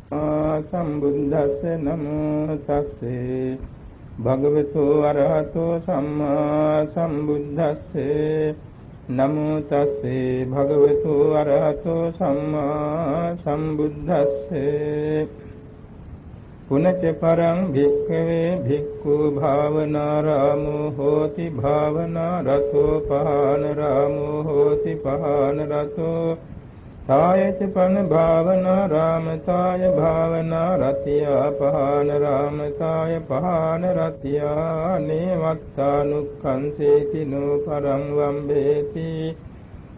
සම්බුද්දස්ස නමෝ තස්සේ භගවතු අරහතෝ සම්මා සම්බුද්දස්සේ නමෝ තස්සේ භගවතු අරහතෝ සම්මා සම්බුද්දස්සේ පුනච පරං භික්ඛවේ භික්ඛු භාවනාරාමෝ හෝති භාවනා රතෝ පහන රාමෝ හෝති පහන රතෝ තායච පන භාවනා රාමතාය භාවනා රතියා පහන රාමතාය පහන රතියා නේවත්තානුක්ඛංසේති නෝ පරං වම්බේති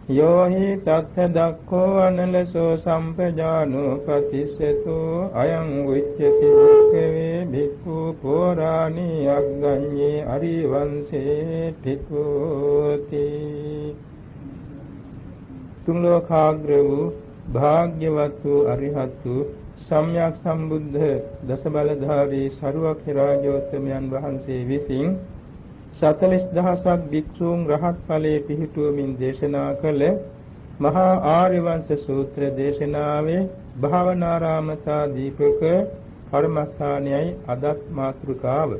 යෝහි තත්ථ දක්ඛෝ අනලසෝ සම්පජානෝ ප්‍රතිස්සතෝ අයං උච්චති භික්ඛවේ භික්ඛු පෝරාණී අග්ගඤ්ඤේ අරිවංශේ තිකෝති තුන් ලෝකාග්‍ර වූ භාග්‍යවත් වූ අරිහත් වූ සම්්‍යක් සම්බුද්ධ දස බලධාරී සරුවක්ඛ රාජෝත්තමයන් වහන්සේ විසින් 40000ක් භික්ෂූන් රහත් ඵලයේ පිහිටුවමින් දේශනා කළ මහා ආර්ය වංශ සූත්‍ර දේශනාවේ භාවනාරාමතා දීපක කර්මස්ථානයයි අදත් මාතෘකාව.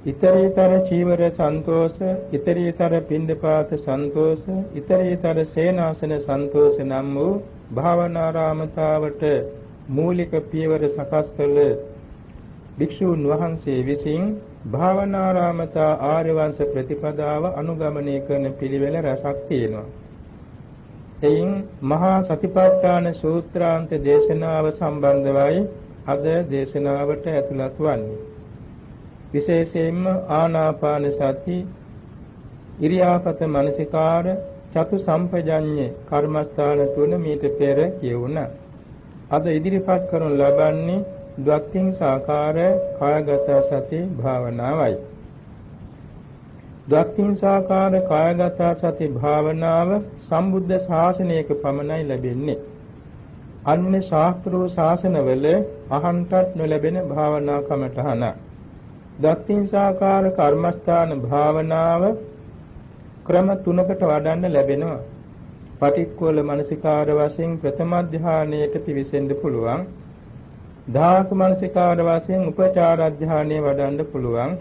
ඊතරීතර චීවර සන්තෝෂ, ඊතරීතර පින්ඩපාත සන්තෝෂ, ඊතරීතර සේනාසන සන්තෝෂ නම් වූ භාවනාරාමතාවට මූලික පියවර සකස් කළ භික්ෂූන් වහන්සේ විසින් භාවනාරාමතා ආර්ය වංශ ප්‍රතිපදාව අනුගමනය කරන පිළිවෙල රසක් තියෙනවා. එයින් මහා සතිපට්ඨාන සූත්‍රාන්ත දේශනාව සම්බන්ධවයි අද දේශනාවට ඇතුළත් වන්නේ. විශේෂයෙන්ම ආනාපාන සති, ඉරියාපත මනසිකාර, චතු සම්පජඤ්ඤ කර්මස්ථාන තුන මීට පෙර කියවුණා. අද ඉදිරිපත් කරනු ලබන්නේ ද්වක්ඛින් සාකාර කායගත සති භාවනාවයි. ද්වක්ඛින් සාකාර කායගත සති භාවනාව සම්බුද්ධ ශාසනයක පමණයි ලැබෙන්නේ. අන්‍ය ශාස්ත්‍රෝ ශාසනවල අහන්ටත් නොලැබෙන භාවනා කමඨහන. ද්වක්ඛින් සාකාර කර්මස්ථාන භාවනාව ක්‍රම තුනකට වඩන්න ලැබෙනවා. පටික්කුල මනසිකාර වශයෙන් ප්‍රථම ධානයේට පිවිසෙන්න පුළුවන්. ධාතු මනසිකාර වශයෙන් උපචාර ධානයේ වඩන්න පුළුවන්.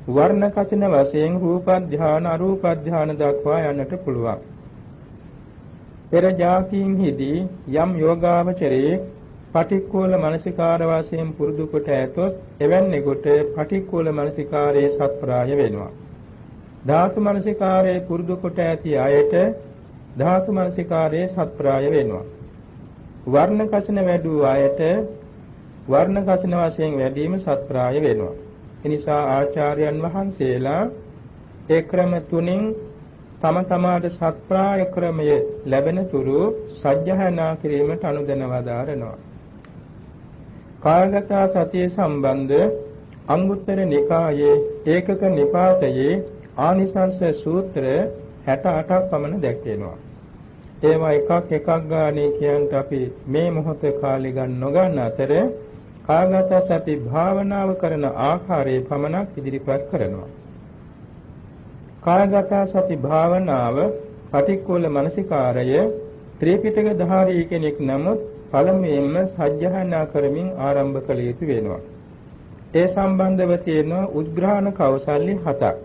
වර්ණ කසින වශයෙන් රූප ධාන අරූප ධාන දක්වා යන්නට පුළුවන්. පෙර જાතියින්හිදී යම් යෝගාවචරයේ පටික්කුල මනසිකාර වශයෙන් පුරුදු කොට ඇතොත් එවැන්නෙකුට පටික්කුල මනසිකාරයේ සත්ප්‍රාය වෙනවා. ධාතු මනසිකාරයේ පුරුදු කොට ඇති අයට ධාතු මනසිකාරයේ සත්ප්‍රාය වෙනවා. වර්ණ කසින වැඩි අයට වර්ණ කසින වශයෙන් වැඩිම සත්ප්‍රාය වෙනවා. එනිසා ආචාර්යයන් වහන්සේලා ඒ ක්‍රම තුنين තම තමාට සත්ප්‍රාය ක්‍රමය ලැබෙන තුරු සජ්ජහායනා කිරීමට අනුදැන වදාරනවා. කායගත සතිය සම්බන්ධ අංගුත්තර නිකායේ ඒකක නිපාතයේ ආනිසංස සූත්‍ර 68ක් පමණ දැක්වෙනවා. ඒවා එකක් ගානේ කියන්ට අපි මේ මොහොත කාලේ ගන්න නොගන්න අතර කායගත සති භාවනාව කරන ආකාරයේ පමණක් ඉදිරිපත් කරනවා. කායගත සති භාවනාව පටික්කුල මනසිකාරය ත්‍රිපිටක ධාරී කෙනෙක් නමුත් පළමුවෙන්ම සජ්ජහායනා කරමින් ආරම්භ කළ යුතු වෙනවා. ඒ සම්බන්ධව තියෙන උද්ග්‍රහණ කෞසල්‍ය 7ක්,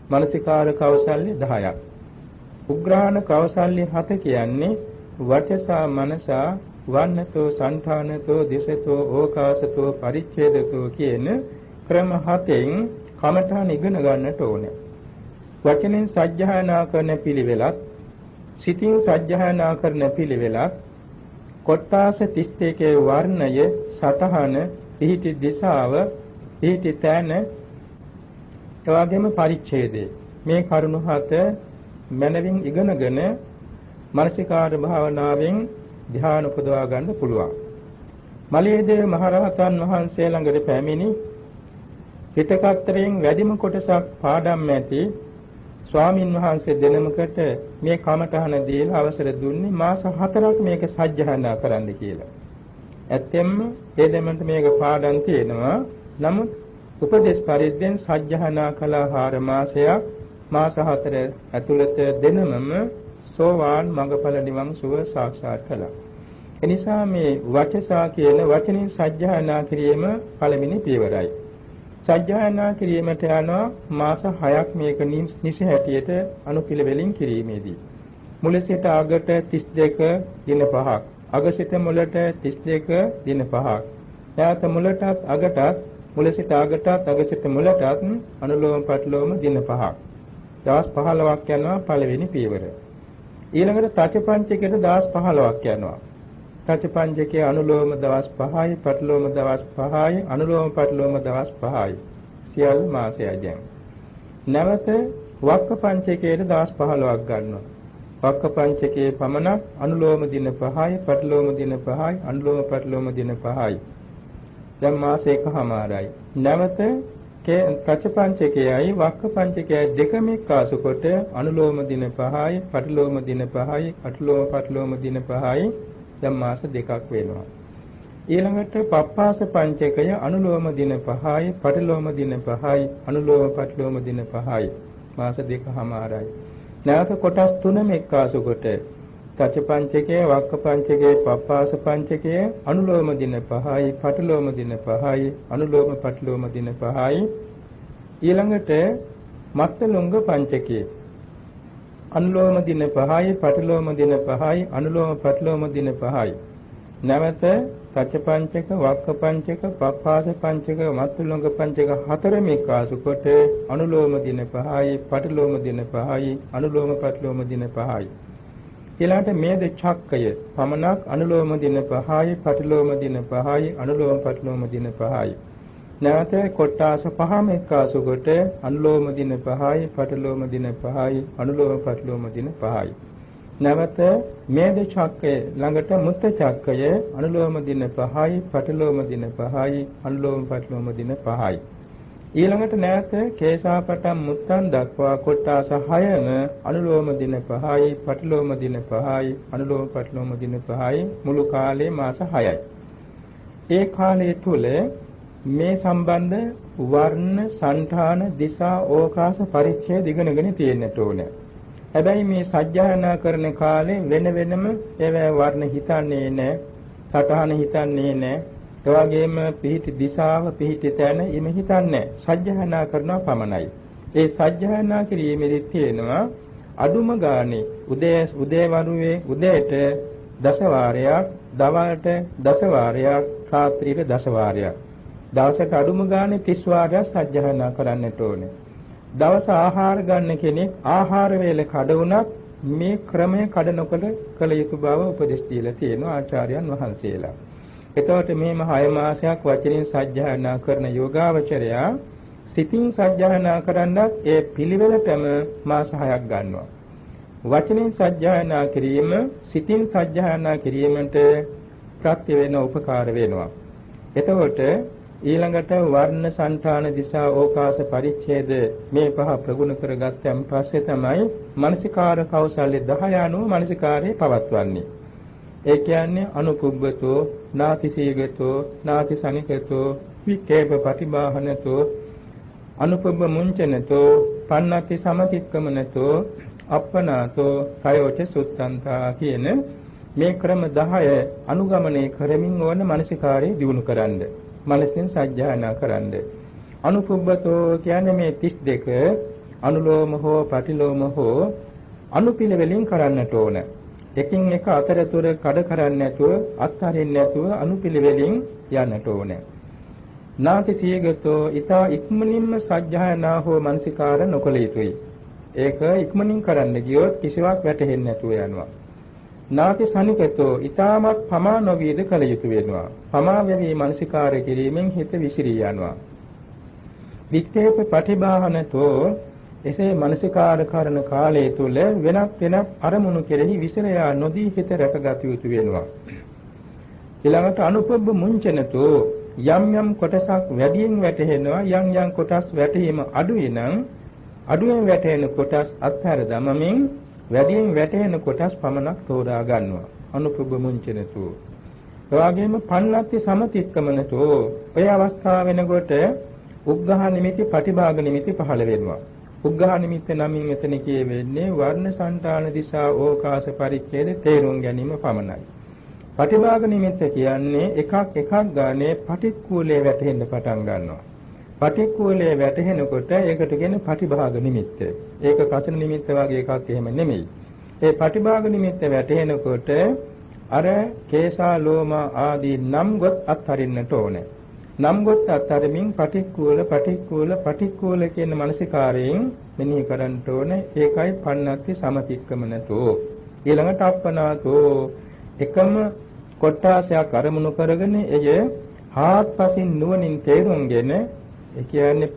මනසිකාර කෞසල්‍ය 10ක්. උග්‍රහණ කෞසල්‍ය 7 කියන්නේ වචසා මනසා වන්නතෝ සංඨානතෝ දිසතෝ ඕකාසතෝ පරිච්ඡේදතෝ කියන ක්‍රම 7න් කමඨාන ඉගෙන ගන්නට ඕනේ. වචනෙන් සජ්ජහායනා කරන පිළිවෙලත්, සිතින් සජ්ජහායනා කරන පිළිවෙලත්, කොට්ටාස 31 වර්ණය, සතහන, පිහිටි දිශාව, පිහිටි තැන, එවාගෙම පරිච්ඡේදය. මේ කරුණු 7 මනවින් ඉගෙනගෙන මානසිකාර භාවනාවෙන් ධ්‍යාන උපදවා ගන්න පුළුවන්. මලියදේව මහරහතන් වහන්සේ ළඟට පැමිණි පිටකතරෙන් වැඩිම කොටසක් පාඩම් ඇති ස්වාමින් වහන්සේ දෙනමකට මේ කමඨහන දීලා අවසර දුන්නේ මාස 4ක් මේක සජ්ජහායනා කරන්න කියලා. ඇත්තෙන්ම ඒ දෙමන්ට මේක පාඩම් තියෙනවා. නමුත් උපදේශ පරිද්දෙන් සජ්ජහායනා කළා 4 මාසයක් මාස 4 ඇතුළත දෙනමම සෝවාන් මඟඵල නිවන් සුව සාක්ෂාත් කළා. එනිසා මේ වචසා කියන වචනින් සජ්ජායනා කිරීම පළවෙනි පියවරයි. සජ්ජායනා කිරීමට යනවා මාස 6ක් මේක නිසි හැටියට අනුපිළිවෙලින් කිරීමේදී. මුල සිට අගට 32 දින 5ක්, අග සිට මුලට 32 දින 5ක්. යාත මුලටත් අගටත්, මුල සිට අගටත් අග සිට මුලටත් අනුලෝම පටිලෝම දින 5ක්. දවස් 15ක් යනවා පළවෙනි පියවර. ඊළඟට තචපංචකයට දවස් 15ක් යනවා. තචපංචකයේ අනුලෝම දවස් 5යි, පටිලෝම දවස් 5යි, අනුලෝම පටිලෝම දවස් 5යි. සියලු මාසයයි දැන්. නැවත වක්ක පංචකයේ දවස් 15ක් ගන්නවා. වක්ක පංචකයේ පමණක් අනුලෝම දින 5යි, පටිලෝම දින 5යි, අනුලෝම පටිලෝම දින 5යි. දැන් මාසයකමාරයි. නැවත තච පංචකයයි වක්ක පංචකයයි දෙකම එක්කාසු කොට අනුලෝම දින 5යි, පටිලෝම දින 5යි, අනුලෝම පටිලෝම දින 5යි. දැන් මාස දෙකක් වෙනවා. ඊළඟට පප්පාස පංචකය අනුලෝම දින 5යි, පටිලෝම දින 5යි, අනුලෝම පටිලෝම දින 5යි. මාස දෙකමාරයි. නැවත කොටස් තුනම එක්කාසු කොට තච පංචකය, වක්ක පංචකය, පප්පාස පංචකය අනුලෝම දින 5යි, පටිලෝම දින 5යි, අනුලෝම පටිලෝම දින 5යි. ඊළඟට මත්තලුංග පංචකය අනුලෝම දින 5යි, පටිලෝම දින 5යි, අනුලෝම පටිලෝම දින 5යි. නැවත තච පංචක, වක්ක පංචක, පප්පාස පංචක, මත්තලුංග පංචක හතරම එක්කාසු කොට අනුලෝම දින 5යි, පටිලෝම දින 5යි, අනුලෝම පටිලෝම දින 5යි. ඊළඟට මේද චක්කය පමණක් අනුලෝම දින 5යි, පටිලෝම දින 5යි, අනුලෝම පටිලෝම දින 5යි. නැවත කොට්ටාස පහම එක්කාසු කොට අනුලෝම දින 5යි, පටිලෝම දින 5යි, අනුලෝම පටිලෝම දින 5යි. නැවත මේද චක්කය ළඟට මුත්ත චක්කය අනුලෝම දින 5යි, පටිලෝම දින 5යි, අනුලෝම පටිලෝම දින 5යි. ඊළඟට නැවත කේශාපටම් මුත්තන් දක්වා කොට්ටාස 6ම අනුලෝම දින 5යි, පටිලෝම දින 5යි, අනුලෝම පටිලෝම දින 5යි. මුළු කාලේ මාස 6යි. ඒ කාලය තුල මේ සම්බන්ධ වර්ණ, සංඨාන, දිසා, ඕකාස පරිච්ඡේද ඉගෙනගෙන තියෙන්නට ඕනේ. හැබැයි මේ සජ්ජායනා කරන කාලේ වෙන වෙනම ඒවා වර්ණ හිතන්නේ නැහැ, සටහන හිතන්නේ නැහැ. ඒ වගේම පිහිටි දිශාව, පිහිටි තැන ඉම හිතන්නේ සජ්ජායනා කරනවා පමණයි. ඒ සජ්ජායනා කිරීමේදී තියෙනවා අදුම ගානේ උදේ උදේට දස වාරයක්, දවල්ට දස වාරයක්, රාත්‍රියට දස වාරයක්. දවසට අදුම ගානේ 30 වාරයක් සජ්ජායනා කරන්නට ඕනේ. දවස ආහාර ගන්න කෙනෙක් ආහාර වේල කඩ වුණත් මේ ක්‍රමය කඩ නොකළ කළ යුතු බව උපදෙස් දීලා තියෙනවා ආචාර්යයන් වහන්සේලා. එතකොට මේම 6 මාසයක් වචනින් සජ්ජායනා කරන යෝගාවචරයා සිතින් සජ්ජායනා කරන්නත් ඒ පිළිවෙලටම මාස 6ක් ගන්නවා. වචනින් සජ්ජායනා කිරීම සිතින් සජ්ජායනා කිරීමට ප්‍රත්‍ය වෙන උපකාර වෙනවා. එතකොට ඊළඟට වර්ණ, සංඨාන, දිසා, ඕකාස පරිච්ඡේද මේ පහ ප්‍රගුණ කරගත්තන් පස්සේ තමයි මානසිකාර කෞශල්‍ය 10 අනුව මානසිකාරේ පවත්වන්නේ. ඒ කියන්නේ අනුපුබ්බතෝ, නාතිසීගතෝ, නාතිසනිකතෝ, විකේප ප්‍රතිබාහනතෝ, අනුපුබ්බ මුංචනතෝ, පන්නති සමතික්කමනතෝ, අප්පනාතෝ, කයෝච සුත්තන්තා කියන මේ ක්‍රම 10 අනුගමනය කරමින් ඕන මානසිකාරේ දියුණු කරන්න. මනසින් සජ්ජායනා කරන්න. අනුපුබ්බතෝ කියන්නේ මේ 32 අනුලෝම හෝ පටිලෝම හෝ අනුපිළිවෙලින් කරන්නට ඕන. එකින් එක අතරතුර කඩ කරන්නේ නැතුව, අත්හරින්න නැතුව අනුපිළිවෙලින් යන්නට ඕන. නාති සියගතෝ ඊතා ඉක්මනින්ම සජ්ජායනා හෝ මනසිකාර නොකළ යුතුයි. ඒක ඉක්මනින් කරන්න ගියොත් කිසිවක් වැටහෙන්නේ නැතුව යනවා. නාති සනිකතෝ ඊ타මත් පමා නොවීද කළ යුතු වෙනවා. පමා වෙවි මනසිකාර කිරීමෙන් හිත විසිරී යනවා. වික්තේප ප්‍රතිබාහනතෝ එසේ මනසිකාර කරන කාලය තුල වෙනත් අරමුණු කෙරෙහි විසිර යා නොදී හිත රැකගත යුතු වෙනවා. ඊළඟට අනුපබ්බ මුංචනතෝ යම් කොටසක් වැඩියෙන් වැටහෙනවා, යම් කොටස් වැටීම අඩුයි නම් අඩුවෙන් වැටෙන කොටස් අත්හැර දමමින් වැඩියෙන් වැටෙන කොටස් පමණක් තෝරා ගන්නවා. අනුපුබ්බ මුංචනතු. එවාගෙම පන්නත්ති සමතික්කමනතෝ ඔය අවස්ථාව වෙනකොට උග්ඝහ නිමිති, පටිභාග නිමිති පහළ වෙනවා. උග්ඝහ නිමිත්ත නමින් එතන කියවෙන්නේ වර්ණ, සංඨාන, දිසා, ඕකාස පරිච්ඡේද තේරුම් ගැනීම පමණයි. පටිභාග නිමිත්ත කියන්නේ එකක් ගානේ පටික්කුලේ වැටෙන්න පටන් ගන්නවා. පටික්කුලේ වැටෙනකොට ඒකට කියන්නේ පටිභාග නිමිත්ත. ඒක කසන නිමිත්ත වගේ එකක් එහෙම නෙමෙයි. ඒ පටිභාග නිමිත්ත වැටෙනකොට අර කේසා ලෝම ආදී නම් ගොත් අත්හරින්නට ඕනේ. නම් ගොත් අත්හරින්මින් පටික්කුල කියන මානසිකාරයෙන් මෙනෙහි කරන්න ඕනේ. ඒකයි පන්නත්ති සමතික්කමනතෝ. ඊළඟට අප්පනාතෝ එකම කොට්ටාසයක් අරමුණු කරගෙන එය හාත්පසින් නුවණින් තේරුම්ගෙන ඒ කියන්නේ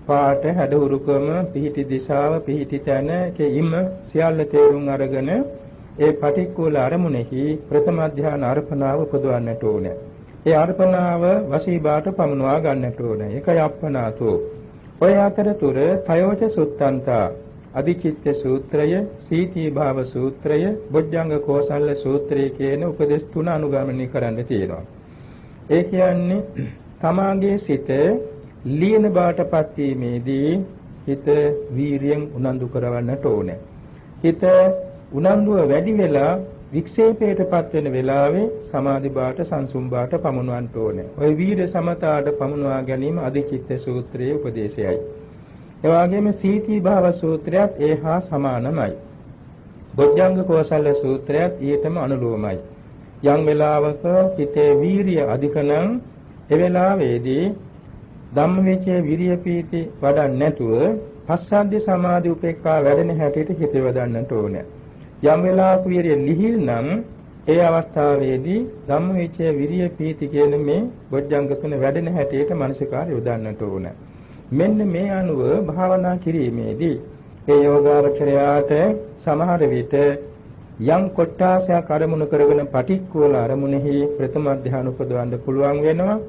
පාට හැඩහුරුකම පිහිටි දිශාව පිහිටි තැන කෙයිම සියල්ල තේරුම් අරගෙන ඒ පටික්කුල අරමුණෙහි ප්‍රථම ධ්‍යාන අර්පණාව උපදවන්නට ඕනේ. ඒ අර්පණාව වශීභාට පමුණවා ගන්නට ඕනේ. ඒකයි අප්පනාතෝ. ඔය අතරතුර තයෝච සුත්තන්තා අධිචිත්ත සූත්‍රය, සීතී භාව සූත්‍රය, බොජ්ජංග කෝසල්ල සූත්‍රය කියන උපදේශ තුන අනුගමනය කරන්න තියෙනවා. ඒ කියන්නේ තමාගේ සිත ලීන බාටපත් වීමේදී හිත වීරියෙන් උනන්දු කරවන්නට ඕනේ. හිත උනන්දුව වැඩි වෙලා වික්ෂේපයටපත් වෙන වෙලාවේ සමාධි බාට සංසුම් බාට පමුණවන්න ඕනේ. ওই වීර සමතාට පමුණවා ගැනීම අධිචිත්ත සූත්‍රයේ උපදේශයයි. එවාගෙම සීතී භාව සූත්‍රයත් ඒහා සමානමයි. බොජ්ජංග කෝසල සූත්‍රයත් ඊටම අනුලෝමයි. යම් වෙලාවක හිතේ වීරිය අධික නම් ඒ වෙලාවේදී ධම්මවිචේ විරිය පීති වඩන්නේ නැතුව පස්සද්ධි සමාධි උපේක්ඛා වැඩෙන හැටියට හිත යොදන්නට ඕනේ. යම් වෙලාවක වීරිය ලිහිල් නම් ඒ අවස්ථාවේදී ධම්මවිචේ විරිය පීති කියන මේ බොජ්ජංග තුන වැඩෙන හැටියට මානසිකාරය යොදන්නට ඕනේ. මෙන්න මේ අනුව භාවනා කිරීමේදී ඒ යෝගාවචරයාට සමහර විට යම් කොට්ටාසයක් අරමුණු කරගෙන පටික්කුල අරමුණෙහි ප්‍රථම ධ්‍යාන උපදවන්න පුළුවන් වෙනවා.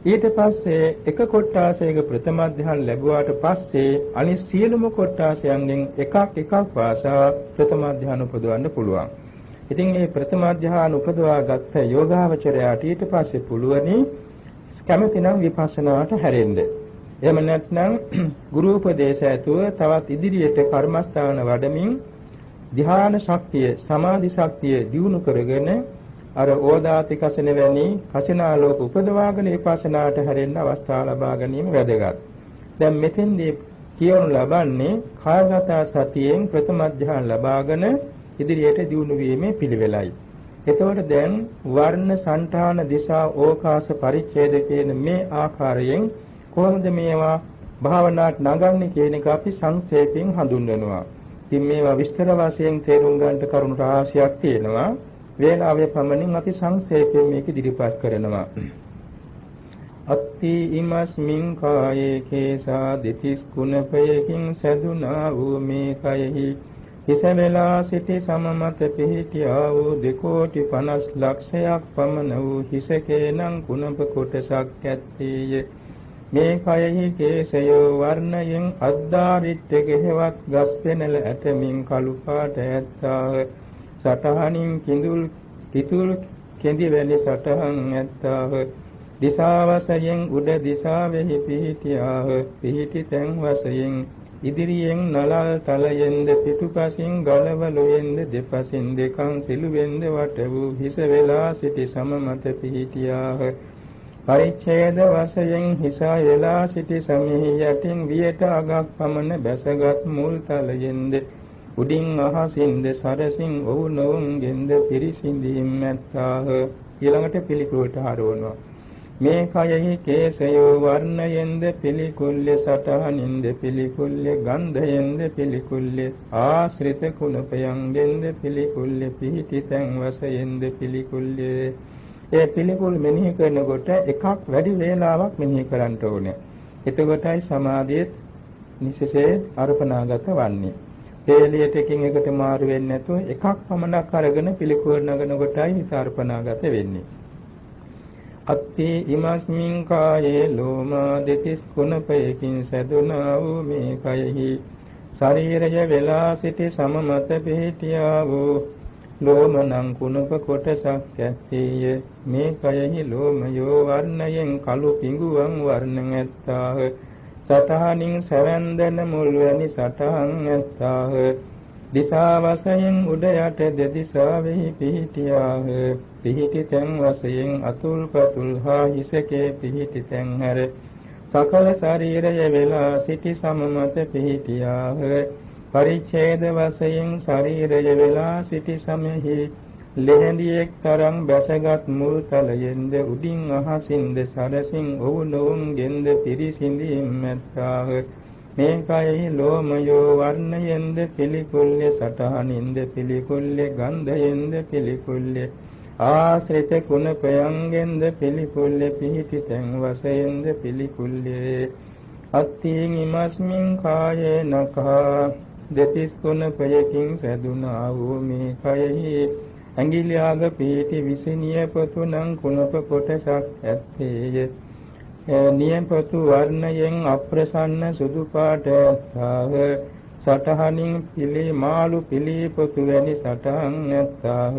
ඊට පස්සේ එක කොට්ටාසයක ප්‍රථම ධ්‍යාන ලැබුවාට පස්සේ අනිත් සියලුම කොට්ටාසයන්ගෙන් එකක් වාසා ප්‍රථම ධ්‍යාන උපදවන්න පුළුවන්. ඉතින් මේ ප්‍රථම ධ්‍යාන උපදවා ගත්ත යෝගාවචරයාට ඊට පස්සේ පුළුවනි කැමැතිනම් විපස්සනාට හැරෙන්න. එහෙම නැත්නම් ගුරු උපදේශ ඇතුව තවත් ඉදිරියට කර්මස්ථාන වඩමින් ධ්‍යාන ශක්තිය සමාධි ශක්තිය දියුණු කරගෙන අර ඕදාති කසින වැනි කසිනාලෝක උපදවාගෙන විපස්සනාට හැරෙන්න අවස්ථාව ලබා ගැනීම වැදගත්. දැන් මෙතෙන්දී කියවනු ලබන්නේ කායගත සතියෙන් ප්‍රථම ධ්‍යාන ලබාගෙන ඉදිරියට දියුණු වීමේ පිළිවෙලයි. එතකොට දැන් වර්ණ සංඨාන දිශා ඕකාස පරිච්ඡේද කියන මේ ආකාරයෙන් කොහොමද මේවා භාවනාවට නගන්නේ කියන එක අපි සංක්ෂේපයෙන් හඳුන්වනවා. ඉතින් මේවා විස්තර වශයෙන් තේරුම් ගන්නට කරුණු රාශියක් තියෙනවා. වේලාවේ පමණින් අපි සංක්ෂේපයෙන් මේක ඉදිරිපත් කරනවා. අත්ති ඉමස්මින් කායේ කේසා දෙතිස් කුණපයකින් සදුනා වූ මේ කයෙහි හිස වෙලා සිටි සමමත පිහිටියා වූ 2,50,00,000 ලක්ෂයක් පමණ වූ හිසකේනම් කුණප කොටසක් ඇත්තේය. මේ කයෙහි කේසය වර්ණයෙන් අද්දාරිට්ඨ ගෙහෙවත් ගස් පෙනල ඇතමින් කළු පාට ඇත්තාහ. සටහනින් කිතුල් කෙඳි වැනි සටහන් ඇත්තාහ. දිසා වශයෙන් උඩ දිසාවෙහි පිහිටියාහ. පිහිටි තැන් වශයෙන් ඉදිරියෙන් නලල් තලයෙන්ද පිටුපසින් ගලවලුයෙන්ද දෙපසින් දෙකන් සිළුවෙන්ද වට වූ හිස වෙලා සිටි සමමත පිහිටියාහ. පරිච්ඡේද වශයෙන් හිස වෙලා සිටි සමෙහි යටින් වියට අගක් පමණ බැසගත් මුල් තලයෙන්ද උඩින් අහසින්ද සරසින් ඔවුනොවුන්ගෙන්ද පිරිසිඳීම් ඇත්තාහ. ඊළඟට පිළිකුලට හරවනවා. මේ කයෙහි කේසය වර්ණයෙන්ද පිළිකුල්ය සටහනින්ද පිළිකුල්ය ගන්ධයෙන්ද පිළිකුල්ය ආශ්‍රිත කුණපයන්ගෙන්ද පිළිකුල්ය පිහිටි තැන් වශයෙන්ද පිළිකුල්ය. ඒ පිළිකුල් මෙනෙහි කරනකොට එකක් වැඩි වේලාවක් මෙනෙහි කරන්න ඕනේ. එතකොටයි සමාධියේ නිසසේ අර්පණාගත වන්නේ. තේලියට එකින් එකට මාරු වෙන්නේ නැතුව එකක් පමණක් අරගෙන පිළිකුල් නගන කොටයි හිත අර්පණාගත වෙන්නේ. අත්ති ඉමස්මින් කායේ ලෝමා දෙතිස් කුණපයකින් සැදුනා වූ මේ කයෙහි ශරීරය වෙලා සිටි සමමත පිහිටියා වූ ලෝමනං කුණප කොටසක් ඇත්තේය. මේ කයෙහි ලෝමයෝ වර්ණයෙන් කළු පිඟුවන් වර්ණ ඇත්තාහ. සටහනින් සැවැන්දන මුල් වැනි සටහන් ඇත්තාහ. දිසා වශයෙන් උඩ යට දෙදිසාවෙහි පිහිටියාහ. පිහිටි තැන් වශයෙන් අතුල් පතුල් හා හිසකේ පිහිටි තැන් හැර සකල ශරීරය වෙලා සිටි සමමත පිහිටියාහ. පරිච්ඡේද වශයෙන් ශරීරය වෙලා සිටි සමෙහි ලෙහෙඳියෙක් තරම් බැසගත් මුල් තලයෙන්ද උඩින් අහසින්ද සරසින් ඔවුනොවුන්ගෙන්ද පිරිසිඳීම් මැත්තාහ. මේ කයෙහි ලෝමයෝ වර්ණයෙන්ද පිළිකුල්ය සටහනින්ද පිළිකුල්ය ගන්ධයෙන්ද පිළිකුල්ය ආශ්‍රිත කුණපයන්ගෙන්ද පිළිකුල්ය පිහිටි තැන් වශයෙන්ද පිළිකුල්ය. අත්ථීන් ඉමස්මින් කායේ නඛා දෙතිස් කුණපයකින් සැදුනා වූ මේ කයෙහි ඇඟිලි ආග පිහිටි විසිනිය පොතුනම් කුණප කොටසක් ඇත්තේය. නියපොතු වර්ණයෙන් අප්‍රසන්න සුදු පාට ඇත්තාහ. සටහනින් පිළි මාළු පිළි පොතු වැනි සටහන් ඇත්තාහ.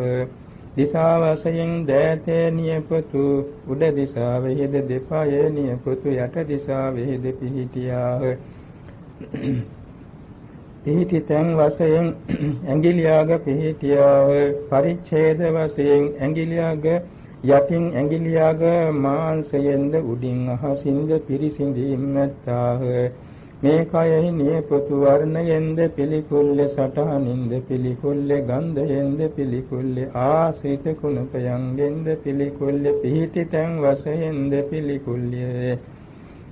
දිසා වශයෙන් දෑතේ නියපොතු උඩ දිසාවෙහිද දෙපය නියපොතු යට දිසාවෙහිද පිහිටියාහ. පිහිටි තැන් වශයෙන් ඇඟිලියාග පිහිටියාව. පරිච්ඡේද වශයෙන් ඇඟිලියාග යටින් ඇඟිලියාග මාංශයෙන්ද උඩින් අහසින්ද පිරිසිඳීම් නැත්තාහ. මේ කයෙහි නියපොතු වර්ණයෙන්ද පිළිකුල්ල සටහනින්ද පිළිකුල්ල ගන්ධයෙන්ද පිළිකුල්ල ආශ්‍රිත කුණපයන්ගෙන්ද පිළිකුල්ල පිහිටි තැන් වශයෙන්ද පිළිකුල්ය.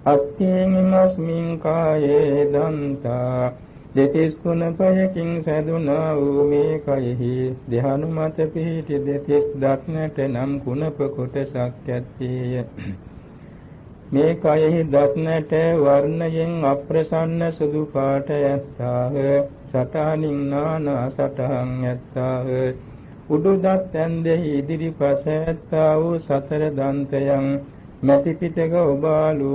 අත්ථීන් ඉමස්මින් කායේ දන්තා දෙතිස් කුණපයකින් සැදුනා වූ මේ කයෙහි ධානුමත පිහිටි දෙතිස් දත්නට නම් කුණප කොටසක් ඇත්තේය. මේ කයෙහි දත්නට වර්ණයෙන් අප්‍රසන්න සුදු පාට ඇත්තාහ. සටහනින් නානා සටහන් ඇත්තාහ. උඩු දත් ඇන්දෙහි ඉදිරිපස ඇත්තා වූ සතර දන්තයන් මැටි පිටක ඔබාලු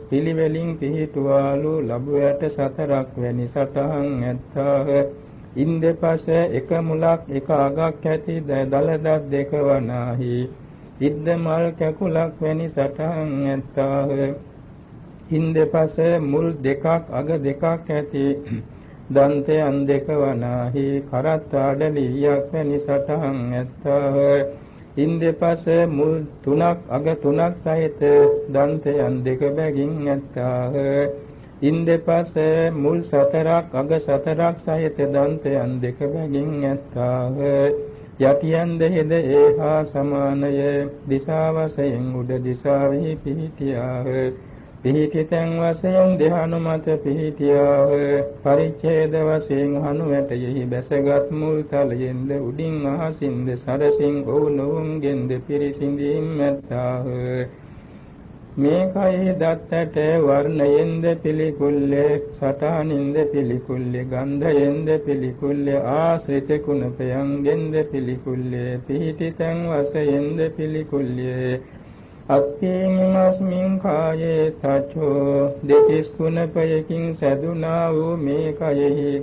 පිළිවෙලින් පිහිටුවාලු ලැබු ඇට සතරක් වැනි සටහන් ඇත්තාහ. ඉන්දපස එක මුලක් එක අගක් ඇති දලදත් දෙක වනාහි ඉද්ද මල් කැකුලක් වැනි සටහන් ඇත්තාහ. ඉන්දපස මුල් දෙකක් අග දෙකක් ඇති දන්තයන් දෙක වනාහි කරත් ආඩලියක් වැනි සටහන් ඇත්තාහ. ඉන්දපස මුල් තුනක් අග තුනක් සහිත දන්තයන් දෙක බැගින් ඇත්තාහ. ඉන්දපස මුල් සතරක් අග සතරක් සහිත දන්තයන් දෙක බැගින් ඇත්තාහ. යටියන් දෙහිද ඒහා සමානය දිසා වශයෙන් උඩ දිසාවෙහි පිහිටියාහ. පිහිටි තැන් වශයෙන් ධානුමත පිහිටියාහ. පරිච්ඡේද වශයෙන් හනු වැටයෙහි බැසගත් මුල් තලයෙන්ද උඩින් අහසින්ද සරසින් ඔවුනොවුන්ගෙන්ද පිරිසිඳීම් ඇත්තාහ. මේ කයෙහි දත්තට වර්ණයෙන්ද පිළිකුල්ය සටහනින්ද පිළිකුල්ය ගන්ධයෙන්ද පිළිකුල්ය ආශ්‍රිත කුණපයන්ගෙන්ද පිළිකුල්ය පිහිටි තැන් වශයෙන්ද පිළිකුල්ය. අත්ථීන් ඉමස්මින් කායේ තචෝ දෙතිස් කුණපයකින් සැදුනා වූ මේ කයෙහි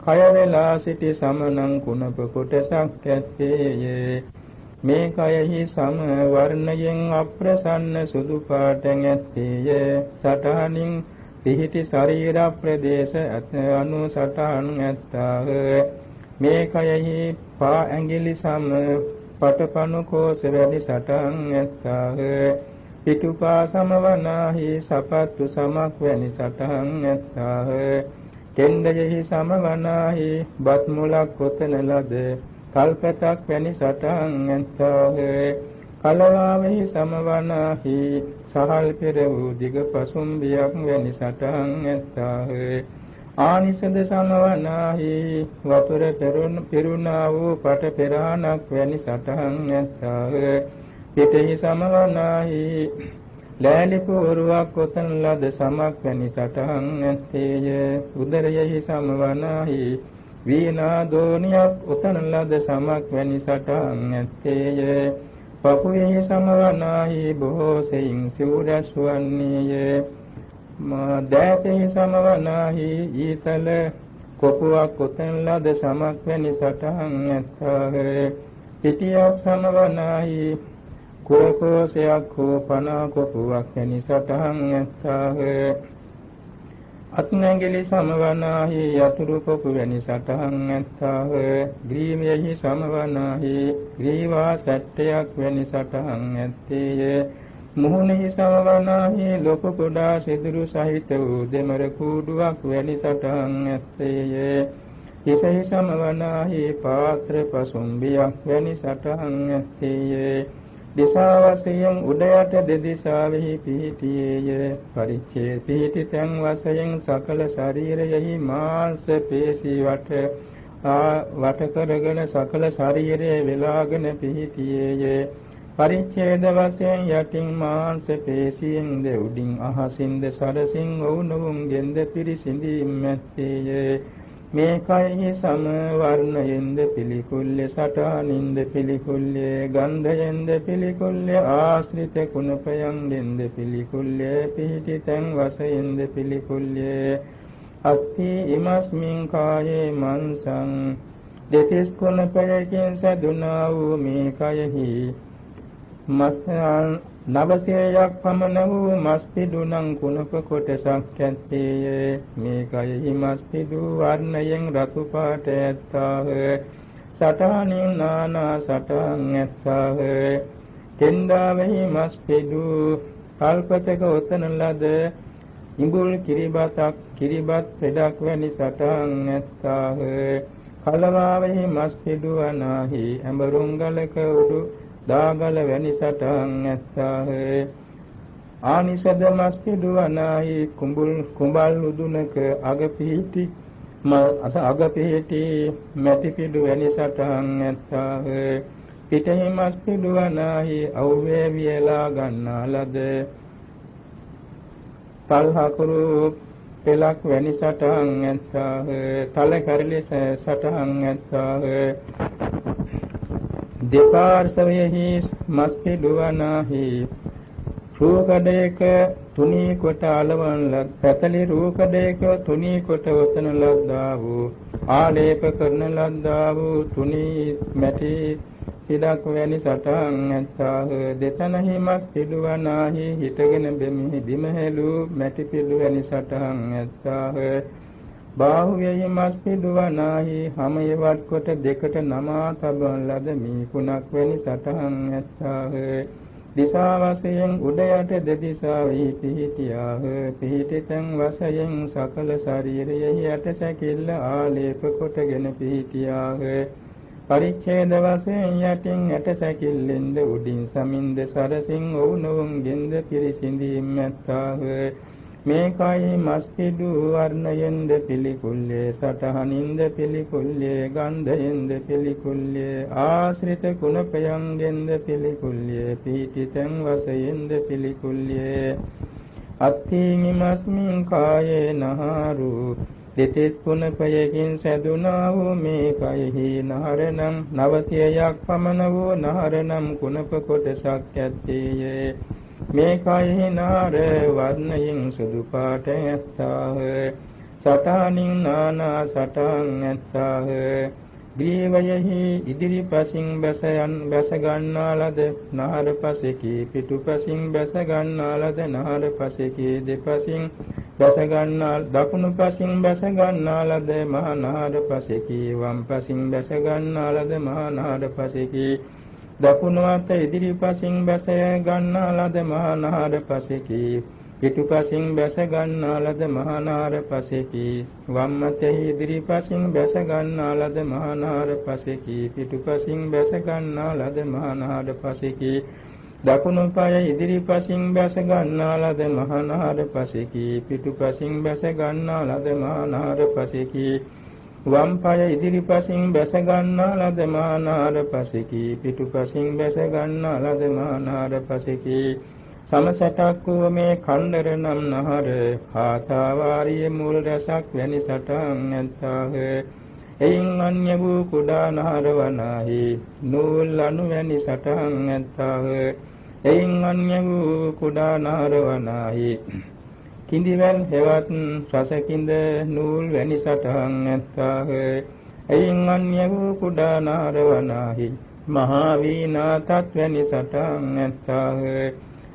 කය වෙලා සිටි සමනං කුණප කොටසක් ඇත්තේය. මේ කයෙහි සම වර්ණයෙන් අප්‍රසන්න සුදු පාට ඇත්තේය. සටහනින් පිහිටි ශරීර ප්‍රදේශ අනු සටහන් ඇත්තාහ. මේ කයෙහි පා ඇඟිලි සම පටපණු කෝෂ වැඩි සටහන් ඇත්තාහ. පිටුපා සමවනාහි සපත්තු සමක් වැනි සටහන් ඇත්තාහ. කෙන්දයෙහි සමවනාහි බත් මුලක් කොතන ලද කල්පතක් වැනි සටහන් ඇත්තාහ. කලවාවෙහි සමවනාහි සහල් පෙර වූ දිග පසුම්බියක් වැනි සටහන් ඇත්තාහ. ආනිසද සමවනාහි වතුර පෙරුණා වූ පට පෙරාණක් වැනි සටහන් ඇත්තාහ. පිටෙහි සමවනාහි ලෑලි පුවරුවක් කොතන ලද සමක් වැනි සටහන් ඇත්තේය. උදරයෙහි සමවනාහි වීණා දෝනියක් උතන ලද සමක් වැනි සටහන් ඇත්තේය. පපුවෙහි සමවනාහි බොහෝ සෙයින් සිවුරස් වන්නේය. දෑතෙහි සමවනාහි ඊතල කොපුවක් උතන ලද සමක් වැනි සටහන් ඇත්තාහ. පිටියක් සමවනාහි කුරකෝසයක් හෝ පනා කොපුවක් වැනි සටහන් ඇත්තාහ. අත්නැගිලි සමවනාහි යතුරු පොපු වැනි සටහන් ඇත්තාහ. ග්‍රීවයෙහි සමවනාහි ග්‍රීවා සැට්ටයක් වැනි සටහන් ඇත්තේය. මුහුණෙහි සමවනාහි ලොකු කුඩා සිදුරු සහිත වූ දෙමර කූඩුවක් වැනි සටහන් ඇත්තේය. හිසෙහි සමවනාහි පාත්‍ර පසුම්බියක් වැනි සටහන් ඇත්තේය. දිසා වශයෙන් උඩයට දෙදිසාවෙහි පිහිටියේය. පරිච්ඡේ පිහිටි තැන් වශයෙන් සකල ශරීරයෙහි මාංශ පේශී වට කරගෙන සකල ශරීරයේ වෙලාගෙන පිහිටියේය. පරිච්ඡේද වශයෙන් යටින් මාංශ පේශීන්ද උඩින් අහසින්ද සරසින් ඔවුනොවුන්ගෙන්ද පිරිසිඳීම් ඇත්තේය. මේ කයෙහි සම වර්ණයෙන්ද පිළිකුල්ය සටහනින්ද පිළිකුල්ය ගන්ධයෙන්ද පිළිකුල්ය ආශ්‍රිත කුණපයන්ගෙන්ද පිළිකුල්ය පිහිටි තැන් වශයෙන්ද පිළිකුල්ය. අත්ථි ඉමස්මින් කායේ මන්සං දෙතිස් කුණපයකින් සැදුනා වූ මේ කයෙහි මස්යන් නවසේයක් පමණ වූ මස්පිඩුණං කුණප කොටසක් ඇත්තේය. මේ කයෙහි මස්පිඩු වර්ණයෙන් රතු පාට ඇත්තාහ. සටහනින් නානා සටහන් ඇත්තාහ. කෙන්ඩාවෙහි මස්පිඩු කල්පතක ඔතන ලද ඉඹුල් කිරිබත් පෙඩක් වැනි සටහන් ඇත්තාහ. කලවාවෙහි මස්පිඩු වනාහි ඇඹරුංගලක උඩු දාගල වැනි සටහන් ඇත්තාහ. ආනිසද මස්පිඩු වනාහි කුඹල් උදුනක අග පිහිටි මැටි පිඩු වැනි සටහන් ඇත්තාහ. පිටෙහි මස්පිඩු වනාහි අව්වේ වියලා ගන්නා ලද තල්හකුරු පෙලක් වැනි සටහන් ඇත්තාහ. තල කරලි සටහන් ඇත්තාහ. දෙපාර්ශවයෙහි මස්පිඩු වනාහි රූකඩයක තුනී කොට අලවන ලද පැතලි රූකඩයක තුනී කොට ඔතන ලද්දා වූ ආලේප කරන ලද්දා වූ තුනී මැටි පිටක් වැනි සටහන් ඇත්තාහ. දෙතනහි මස්පිඩු වනාහි හිටගෙන බිමහැලු මැටි පිඩු වැනි සටහන් ඇත්තාහ. බාහුවේහි මස්පිඩු වනාහි හමයවත් කොට දෙකට නමා තබන ලද මීකුණක් වැනි සටහන් ඇත්තාහ. දිසා වශයෙන් උඩ යට දෙදිසාවෙහි පිහිටියාහ. පිහිටි තැන් වශයෙන් සකල ශරීරයෙහි යට සැකිල්ල ආලේප කොටගෙන පිහිටියාහ. පරිච්ඡේද වශයෙන් යටින් යට සැකිල්ලෙන්ද උඩින් සමින්ද සරසින් ඔවුනොවුන්ගෙන්ද පිරිසිඳීම් ඇත්තාහ. මේ කයෙහි මස්පිඩු වර්ණයෙන්ද පිළිකුල්ය සටහනින්ද පිළිකුල්ය ගන්ධයෙන්ද පිළිකුල්ය ආශ්‍රිත කුණපයන්ගෙන්ද පිළිකුල්ය පිහිටි තැන් වශයෙන්ද පිළිකුල්ය. අත්ථීමිමස්මින් කායේ නහාරු දෙතිස් කුණපයකින් සැදුනා වූ මේ කයෙහි නහරනම් 900ක් පමණ වූ නහරනම් කුණප කොටසක් ඇත්තේය. මේ කයෙහි නාර වර්ණයෙන් සුදු පාට ඇත්තාහ. සටහනින් නානා සටහන් ඇත්තාහ. ග්‍රීවයෙහි ඉදිරිපසින් බැස ගන්නා ලද නාර පසෙකි පිටුපසින් බැස ගන්නා ලද නාර පසෙකි දෙපසින් බැස ගන්නා දකුණු පසින් බැස ගන්නා ලද මහා නාර පසෙකි වම් පසින් බැස ගන්නා ලද මහා නාර පසෙකි දකුණු අත ඉදිරිපසින් බැස ගන්නා ලද මහා නාර පසෙකි පිටුපසින් බැස ගන්නා ලද මහා නාර පසෙකි වම් අතෙහි ඉදිරිපසින් බැස ගන්නා ලද මහා නාර පසෙකි පිටුපසින් බැස ගන්නා ලද මහා නාර පසෙකි දකුණු පාය ඉදිරිපසින් බැස ගන්නා ලද මහා නාර පසෙකි පිටුපසින් බැස ගන්නා ලද මහා නාර පසෙකි වම් පාය ඉදිරිපසින් බැස ගන්නා ලද මහා නාර පසෙකි පිටුපසින් බැස ගන්නා ලද මහා නාර පසෙකි සමසටක් වූ මේ කණ්ඩර නම් නහර ආතාවාරිය මූල රසක් වැනි සටහන් ඇත්තාහ. එයින් අන්‍ය වූ කුඩා නහර වනාහි නූල් අණු වැනි සටහන් ඇත්තාහ. එයින් අන්‍ය වූ කුඩා නහර වනාහි කිඳිවැල් හෙවත් රසකින්ද නූල් වැනි සටහන් ඇත්තාහ. එයින් අන්‍ය වූ කුඩා නහර වනාහි මහා වීණා තත් වැනි සටහන් ඇත්තාහ.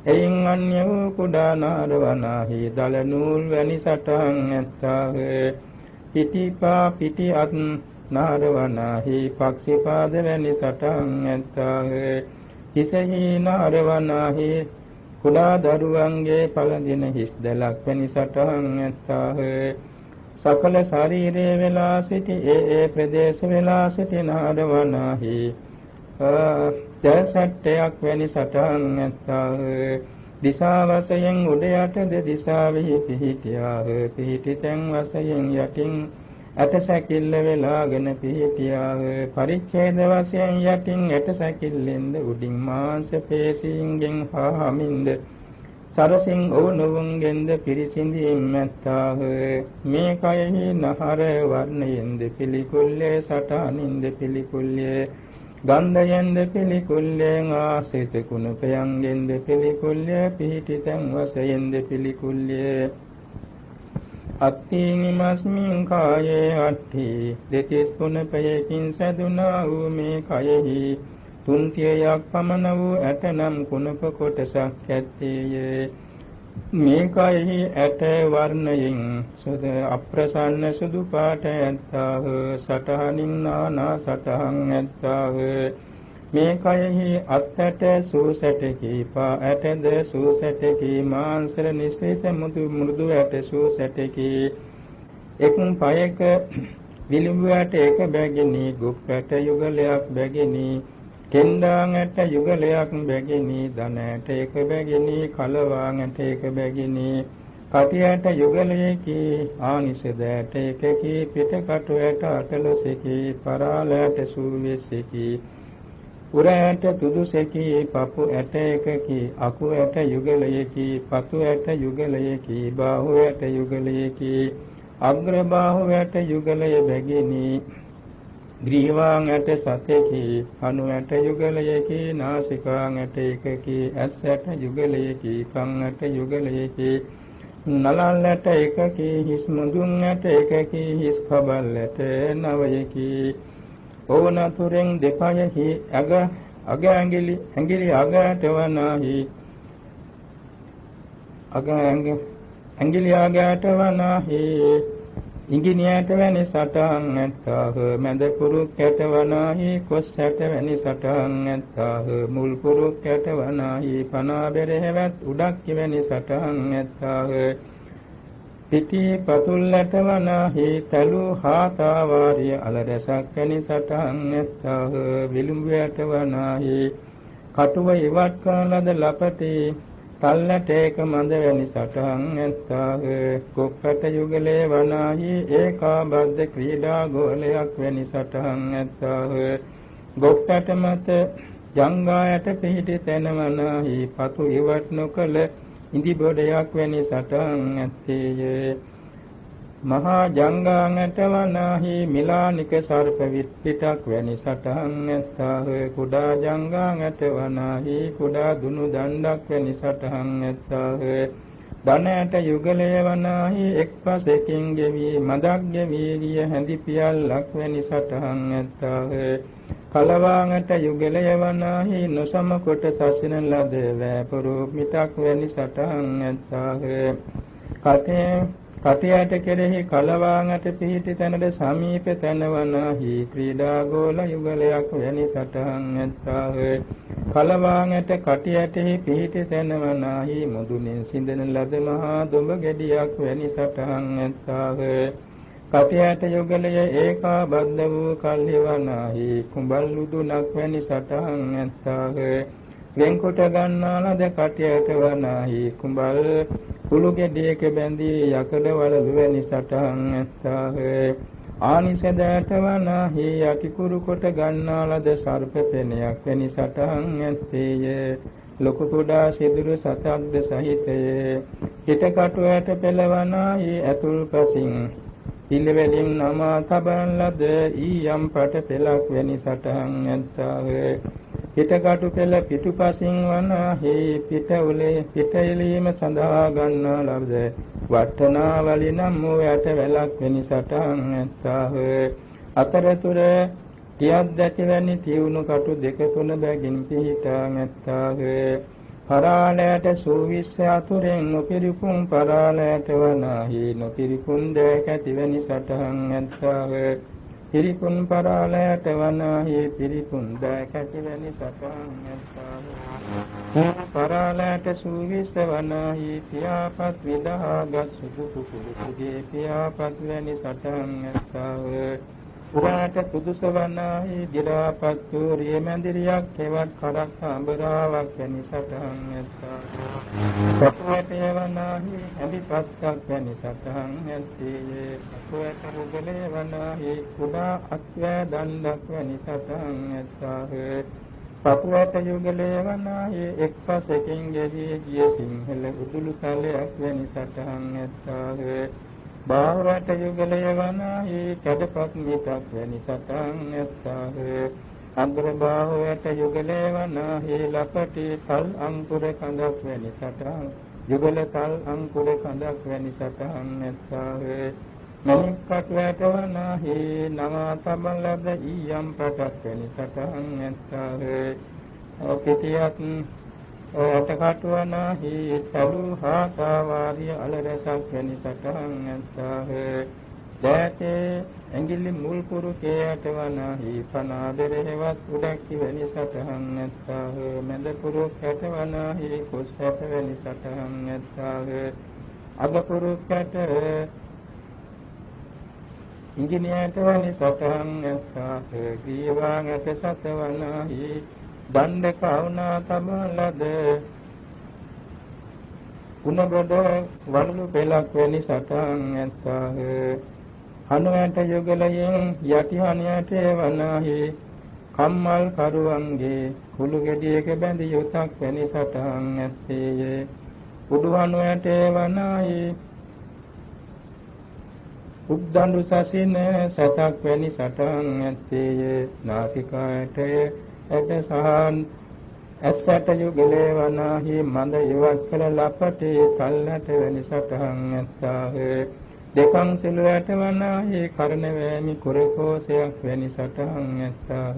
එයින් අන්‍ය වූ කුඩා නාරවනාහි දල නූල් වැනි සටහන් ඇත්තාහ. පිටිපා පිටි අත් නාරවනාහි පක්ෂිපාද වැනි සටහන් ඇත්තාහ. හිසෙහි නාරවනාහි කුඩා දරුවන්ගේ පළඳින හිස් දැලක් වැනි සටහන් ඇත්තාහ. සකල ශරීරයේ වෙලා සිටි ඒ ප්‍රදේශ වෙලා සිටි නාරවනාහි දැසට්ටයක් වැනි සටහන් ඇත්තාහ. දිසා වශයෙන් උඩ යටද දිසාවෙහි පිහිටියාහ. පිහිටි තැන් වශයෙන් යටින් ඇටසැකිල්ල වෙලාගෙන පිහිටියාහ. පරිච්ඡේද වශයෙන් යටින් ඇටසැකිල්ලෙන්ද උඩින් මාංශ පේශීන්ගෙන් හාමින්ද සරසින් ඕනවුන්ගෙන්ද පිරිසිඳීම් ඇත්තාහ. මේ කයෙහි නහර වර්ණයෙන්ද පිළිකුල්ලේ සටහනින්ද පිළිකුල්ලේ ගන්ධයෙන්ද පිළිකුල්ලේ ආසිත කුණපයන්ගෙන්ද පිළිකුල්ලේ පිහිටි තැන් වශයෙන්ද පිළිකුල්ලේ අත්ථීනිමස්මින් කායේ අට්ඨි දෙතිස් කුණපයකින් සැදුනා වූ මේ කයෙහි 300ක් පමණ වූ ඇතනම් කුණප කොටසක් ඇත්තේය. මේ කයෙහි ඇට වර්ණයෙන් සුද අප්‍රසන්න සුදු පාට ඇත්තාහ. සටහනින් නානා සටහන් ඇත්තාහ. මේ කයෙහි අත්ඇට සූසැටකි පා ඇටද සූසැටකි මාංශල නිශ්චිත මෘදු ඇට සූසැටකි එක් පයක විලිඹු ඇට එක බැගිනි ගුප් ඇට යුගලයක් බැගිනි කෙන්ඩාන් ඇට යුගලයක් බැගිනි දන ඇට එක බැගිනි කලවාන් ඇට එක බැගිනි කටි ඇට යුගලයකි ආනිසද ඇට එකකි පිටකටු ඇට අටලොසකි පරාල ඇට සූවිස්සකි උර ඇට තුදුසකි පපු ඇට එකකි අකු ඇට යුගලයකි පතු ඇට යුගලයකි බාහු ඇට යුගලයකි අග්‍ර බාහු ඇට යුගලය බැගිනි ග්‍රීවාං ඇට සතෙකි අනු ඇට යුගලයකි නාසිකාං ඇට එකකි ඇස් ඇට යුගලයකි කන් ඇට යුගලයකි නලල් ඇට එකකි හිස් මුදුන් ඇට එකකි හිස් කබල් ඇට නවයකි ඕනතුරෙන් දෙපයෙහි අග ඇඟිලි අග ඇට වනාහි ඇඟිලි අග ඇට වනාහි ඉංගිනියට වැනි සටහන් ඇත්තාහ. මැද පුරුක් ඇට වනාහි කොස් ඇට වැනි සටහන් ඇත්තාහ. මුල් පුරුක් ඇට වනාහි පනා බෙරහෙවත් උඩක් වැනි සටහන් ඇත්තාහ. පිටි පතුල් ඇට වනාහි තලු හාතා වාරිය අලරසක් වැනි සටහන් ඇත්තාහ. විලුඹ ඇට වනාහි කටුව ඉවත් කරලද ලපටි තල්ලට ඒක මඳ වැනි සටහන් ඇත්තාහ. කොප්පට යුගලේ වනාහි ඒකාබද්ධ ක්‍රීඩා ගෝලයක් වැනි සටහන් ඇත්තාහ. ගොප්පට මත ජංගායට පිහිටි තැන වනාහි පතු ඉවත් නොකළ ඉඳි බොඩයක් වැනි සටහන් ඇත්තේය. මහා ජංගාංගට වනාහි මිලානික සර්ප විත්පිටක් වැනි සටහන් ඇත්තාහ. කුඩා ජංගාංගට වනාහි කුඩා දුනු දණ්ඩක් වැනි සටහන් ඇත්තාහ. ධනයට යුගලය වනාහි එක්පසකින් ගෙවි මදක් ගෙවි ගිය හැඳි පියල්ලක් වැනි සටහන් ඇත්තාහ. කලවාංගට යුගලය වනාහි නොසම කොට සසින ලද වැපරු මිටක් වැනි සටහන් ඇත්තාහ. කටයට කෙරෙහි කලවාංගට පිහිටි තැනද සමීප තැන වනාහි ක්‍රීඩා ගෝල යුගලයක් වැනි සටහන් ඇත්තාහ. කලවාංගට කටයටෙහි පිහිටි තැන වනාහි මුදුනින් සිඳන ලද මහා දුඹ ගෙඩියක් වැනි සටහන් ඇත්තාහ. කටයට යුගලය ඒකාබද්ධ වූ කල්හි වනාහි කුඹල් උදුනක් වැනි සටහන් ඇත්තාහ. වෙන්කොට ගන්නා ලද කටයට වනාහි කුඹල් කුළු ගෙඩියක බැඳී යකඩ වලලු වැනි සටහන් ඇත්තාහ. ආනිසදයට වනාහි යටිකුරු කොට ගන්නා ලද සර්ප පෙනයක් වැනි සටහන් ඇත්තේය. ලොකු කුඩා සිදුරු සතක්ද සහිතය. හිටකටු ඇට පෙළ වනාහි ඇතුල් පසින් පිළිවෙලින් නමා තබන ලද ඊයම් පට පෙළක් වැනි සටහන් ඇත්තාහ. පිටකටු පෙළ පිටුපසින් වනාහි පිටෙලීම සඳහා ගන්නා ලද වට්ටනාවලි නම් වූ ඇට වැලක් වැනි සටහන් ඇත්තාහ. අතරතුර තියක් දැටි වැනි තියුණු කටු දෙක තුන බැගින් පිහිටා ඇත්තාහ. පරාලයට සූවිස්ස අතුරෙන් නොපිරිපුන් පරාලයට වනාහි නොපිරිපුන් දැක ඇතිවැනි සටහන් ඇත්තාව පිරිපුන් පරාලයට වනාහි පිරිපුන් දැක ඇතිවැනි සටහන් ඇත්තාව පරාලයට සූවිස්ස වනාහි පියාපත් විදහාගත් සුදු කුකුළුගේ පියාපත් වැනි සටහන් ඇත්තාව පුරාට සුදුස වනාහි දිරාපත් සූරිය මැදිරියක් කෙවත් කරක් අඹරාවක් වැනි සටහන් ඇත්තා. සතුවට වනාහි අභිපත්තක් වැනි සටහන් ඇත්තේ. සතුවට මුගලේ වනාහි කුඩා අත්වැ දණ්ඩක් වැනි සටහන් ඇත්තාහ. සතුවට යුගලේ වනාහි එක්පසකින් ගෙදී ගිය සිංහල උදුළු තලයක් වැනි සටහන් ඇත්තාහ. බාහුවට යුගලය වනාහි කැඩපත් මිටක් වැනි සටහන් ඇත්තාහ. අග්‍ර බාහුවට යුගලය වනාහි ලපටි තල් අංකුර කඳක් වැනි සටහන් යුගල තල් අංකුර කඳක් වැනි සටහන් ඇත්තාහ. මණික්කට වනාහි නවා තබන ලද ඊයම් පටක් වැනි සටහන් ඇත්තාහ. පිටියත් අටකටුවනාහි සලු හාතාවාරිය අලරසක් වැනි සටහන් ඇත්තාහ. දෑතේ ඇඟිලි මුල් පුරුකේ අටවනාහි පනාදරෙහිවත් උඩක්කි වැනි සටහන් ඇත්තාහ. මැද පුරුක් ඇටවනාහි කුස් ඇට වැනි සටහන් ඇත්තාහ. අග පුරුක් ඇට ඉංගිනියට වැනි සටහන් ඇත්තාහ. ගීවාන් ඇට සතවනාහි දණ්ඩ කවුනා තබලද උණබඩ වඩලු පෙලක් වැනි සටහන් ඇත්තාහ. හනුවට යුගලයෙන් යටි හනියට වනාහි කම්මල් කරුවන්ගේ කුළු ගෙඩියක බැඳි යුතක් වැනි සටහන් ඇත්තේය. උඩු හනුවට වනාහි උද්දඬු සසින සතක් වැනි සටහන් ඇත්තේය. නාසිකාට ඇට සහන් ඇස්සට යුගලේ වනාහි මඳ ඉවත් කළ ලපටි කල්ලට වැනි සටහන් ඇත්තාහ. දෙකන් සිලුවට වනාහි කරන වෑමි කුරකෝසයක් වැනි සටහන් ඇත්තාහ.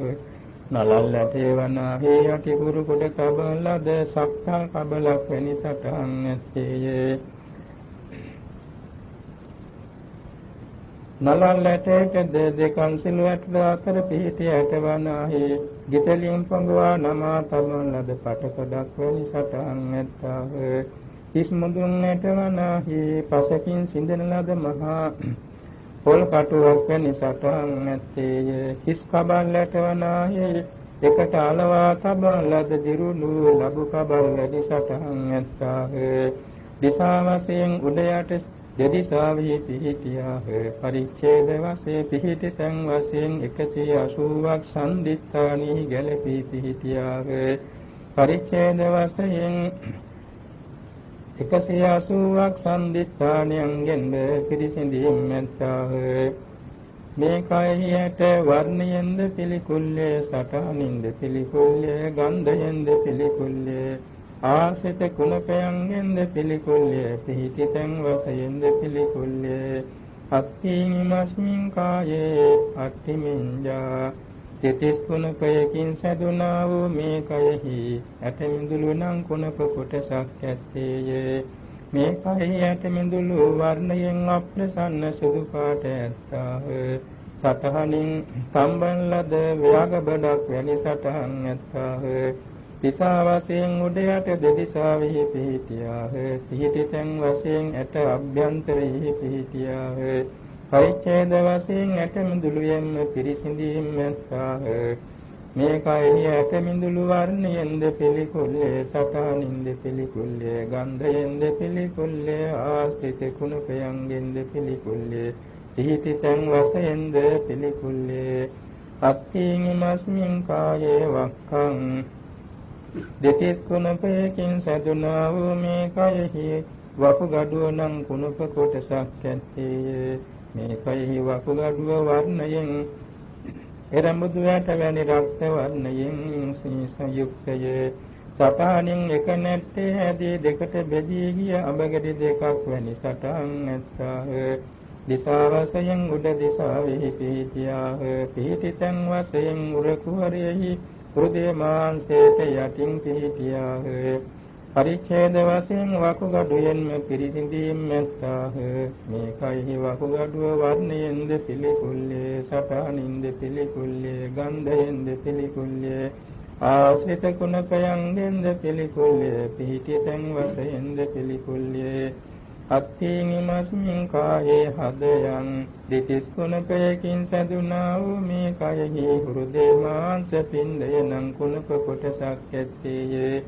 නලල්ලට වනාහි යටි කුරු කොට කබලද සක්තල් කබලක් වැනි සටහන් ඇත්තේය. නලල්ලට දෙකන් සිලුවට අතර පිහිටි ඇට වනාහි ගිතලින් පඟවා නමා තබන ලද පටකොඩක් වැනි සටහන් ඇත්තාහ. හිස් මුදුන්නට වනාහි පසකින් සිඳන ලද මහා පොල් කටුවක් වැනි සටහන් ඇත්තේය. හිස් කබල්ලට වනාහි එකට අලවා තබන ලද දිරුණු ලබු කබල් වැනි සටහන් ඇත්තාහ. දිසා වශයෙන් උඩ යට දෙදිසාවෙහි පිහිටියාහ. පරිච්ඡේද වශයෙන් පිහිටි තැන් වශයෙන් 180ක් සම්දිස්ථානී ගැලපී පිහිටියාහ. පරිච්ඡේද වශයෙන් 180ක් සම්දිස්ථානයන්ගෙන් පිරිසිඳීම් ඇත්තාහ. මේ කයෙහි ඇට වර්ණයෙන්ද පිළිකුල්ලේ සටහනින්ද පිළිකුල්ලේ ගන්ධයෙන්ද පිළිකුල්ලේ ආසිත කුණපයන්ගෙන්ද පිළිකුල්ලේ පිහිටි තැන් වශයෙන්ද පිළිකුල්ලේ අත්ථීමස්මින් කායේ අට්ඨිමින්ජා තෙතිස් කුණපයකින් සැදුනා වූ මේ කයෙහි ඇටමිඳුළු නම් කුණප කොටසක් ඇත්තේය. මේ කයෙහි ඇටමිඳුළු වර්ණයෙන් අප්‍රසන්න සුදු පාට ඇත්තාහ. සටහනින් සම්බන් ලද ව්‍යාග බඩක් වැනි සටහන් ඇත්තාහ. දිසා වශයෙන් උඩ යට දෙදිසාවෙහි පිහිටියාහ. පිහිටි තැන් වශයෙන් ඇට අභ්‍යන්තරෙහි පිහිටියාහ. පරිච්ඡේද වශයෙන් ඇටමිඳුළු යම් පිරිසිඳීම් ඇත්තාහ. මේ කයෙහි ඇටමිඳුළු වර්ණයෙන්ද පිළිකුල්ලේ සටහනින්ද පිළිකුල්ලේ ගන්ධයෙන්ද පිළිකුල්ලේ ආශ්‍රිත කුණපයන්ගෙන්ද පිළිකුල්ලේ පිහිටි තැන් වශයෙන්ද පිළිකුල්ලේ අත්ථීමස්මින් කායේ වක්ඛං දෙතිස් කුණපයකින් සැදුනා වූ මේ කයෙහි වකුගඩුව නම් කුණප කොටසක් ඇත්තේය. මේ කයෙහි වකුගඩුව වර්ණයෙන් එරඹුදු ඇට වැනි රක්ත වර්ණයෙන් සංයුක්තය. සටහනින් එක නැට්ටේ හැදී දෙකට බෙදී ගිය අඹගෙඩි දෙකක් වැනි සටහන් ඇත්තාහ. දිසා වශයෙන් උඩ දිසාවෙහි පිහිටියාහ. පිහිටි තැන් වශයෙන් උර කුහරයෙහි හෘදය මාංශයට යටින් පිහිටියාහ. පරිච්ඡේද වශයෙන් වකුගඩුවෙන්ම පිරිසිඳීම් ඇත්තාහ. මේ කයෙහි වකුගඩුව වර්ණයෙන්ද පිළිකුල්ය, සටහනින්ද පිළිකුල්ය, ගන්ධයෙන්ද පිළිකුල්ය, ආශ්‍රිත කුණපයන්ගෙන්ද පිළිකුල්ය, පිහිටි තැන් වශයෙන්ද පිළිකුල්ය. අත්ථීන් ඉමස්මින් කායේ හදයන් දෙතිස් කුණපයකින් සැදුනා වූ මේ කයෙහි හෘදේ මාංශ පිණ්ඩය නම් කුණප කොටසක් ඇත්තේය.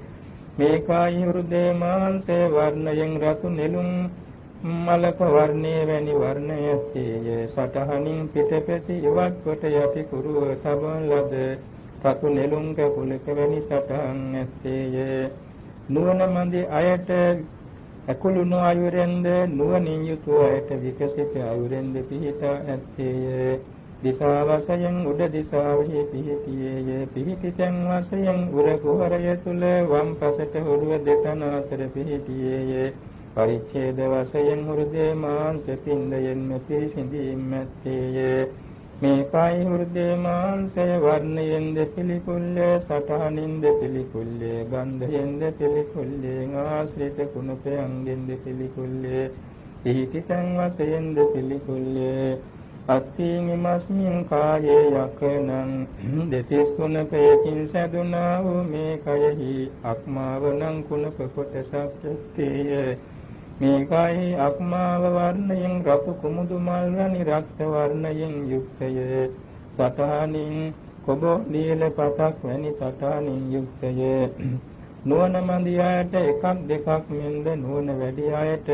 මේ කායි හෘදේ මාංශේ වර්ණයෙන් රතු නෙළුම් මලක වර්ණයේ වැනි වර්ණය ඇත්තේය. සටහනින් පිටපැති ඉවත් කොට යටි කුරුව තබන ලද රතු නෙළුම් කැපුලක වැනි සටහන් ඇත්තේය. නුවණ මැදි අයට අකුළුණු ආයුරෙන්ද නුවණින් යුතු අයට විකසිත ආයුරෙන්ද පිහිටා ඇත්තේය. දිසා වශයෙන් උඩ දිසාවෙහි පිහිටියේය. පිහිටි තැන් වශයෙන් උර කුහරය තුල වම් පසට හොරුව දෙකන අතර පිහිටියේය. පරිච්ඡේද වශයෙන් හෘදේ මාංශ පිණ්ඩයෙන්ම පිරිසිඳීම් ඇත්තේය. මේ කායි හෘදේ මාංශය වර්ණයෙන්ද පිළිකුල්ය, සටහනින්ද පිළිකුල්ය, ගන්ධයෙන්ද පිළිකුල්ය, ආශ්‍රිත කුණපයන්ගෙන්ද පිළිකුල්ය, පිහිටි තැන් වශයෙන්ද පිළිකුල්ය. අත්ථීන් ඉමස්මින් කායේ යකනං දෙතිස් කුණපයකින් සැදුනා වූ මේ කයෙහි අක්මාවනං කුණප කොටසක් ඇත්තේය. මේ කයෙහි අක්මාව වර්ණයෙන් රතු කුමුදු මල් වැනි රක්ත වර්ණයෙන් යුක්තය. සටහනින් කොබෝ නිල පතක් වැනි සටහනින් යුක්තය. නුවණ මැදි අයට එකක් දෙකක් මෙන්ද නුවණ වැඩි අයට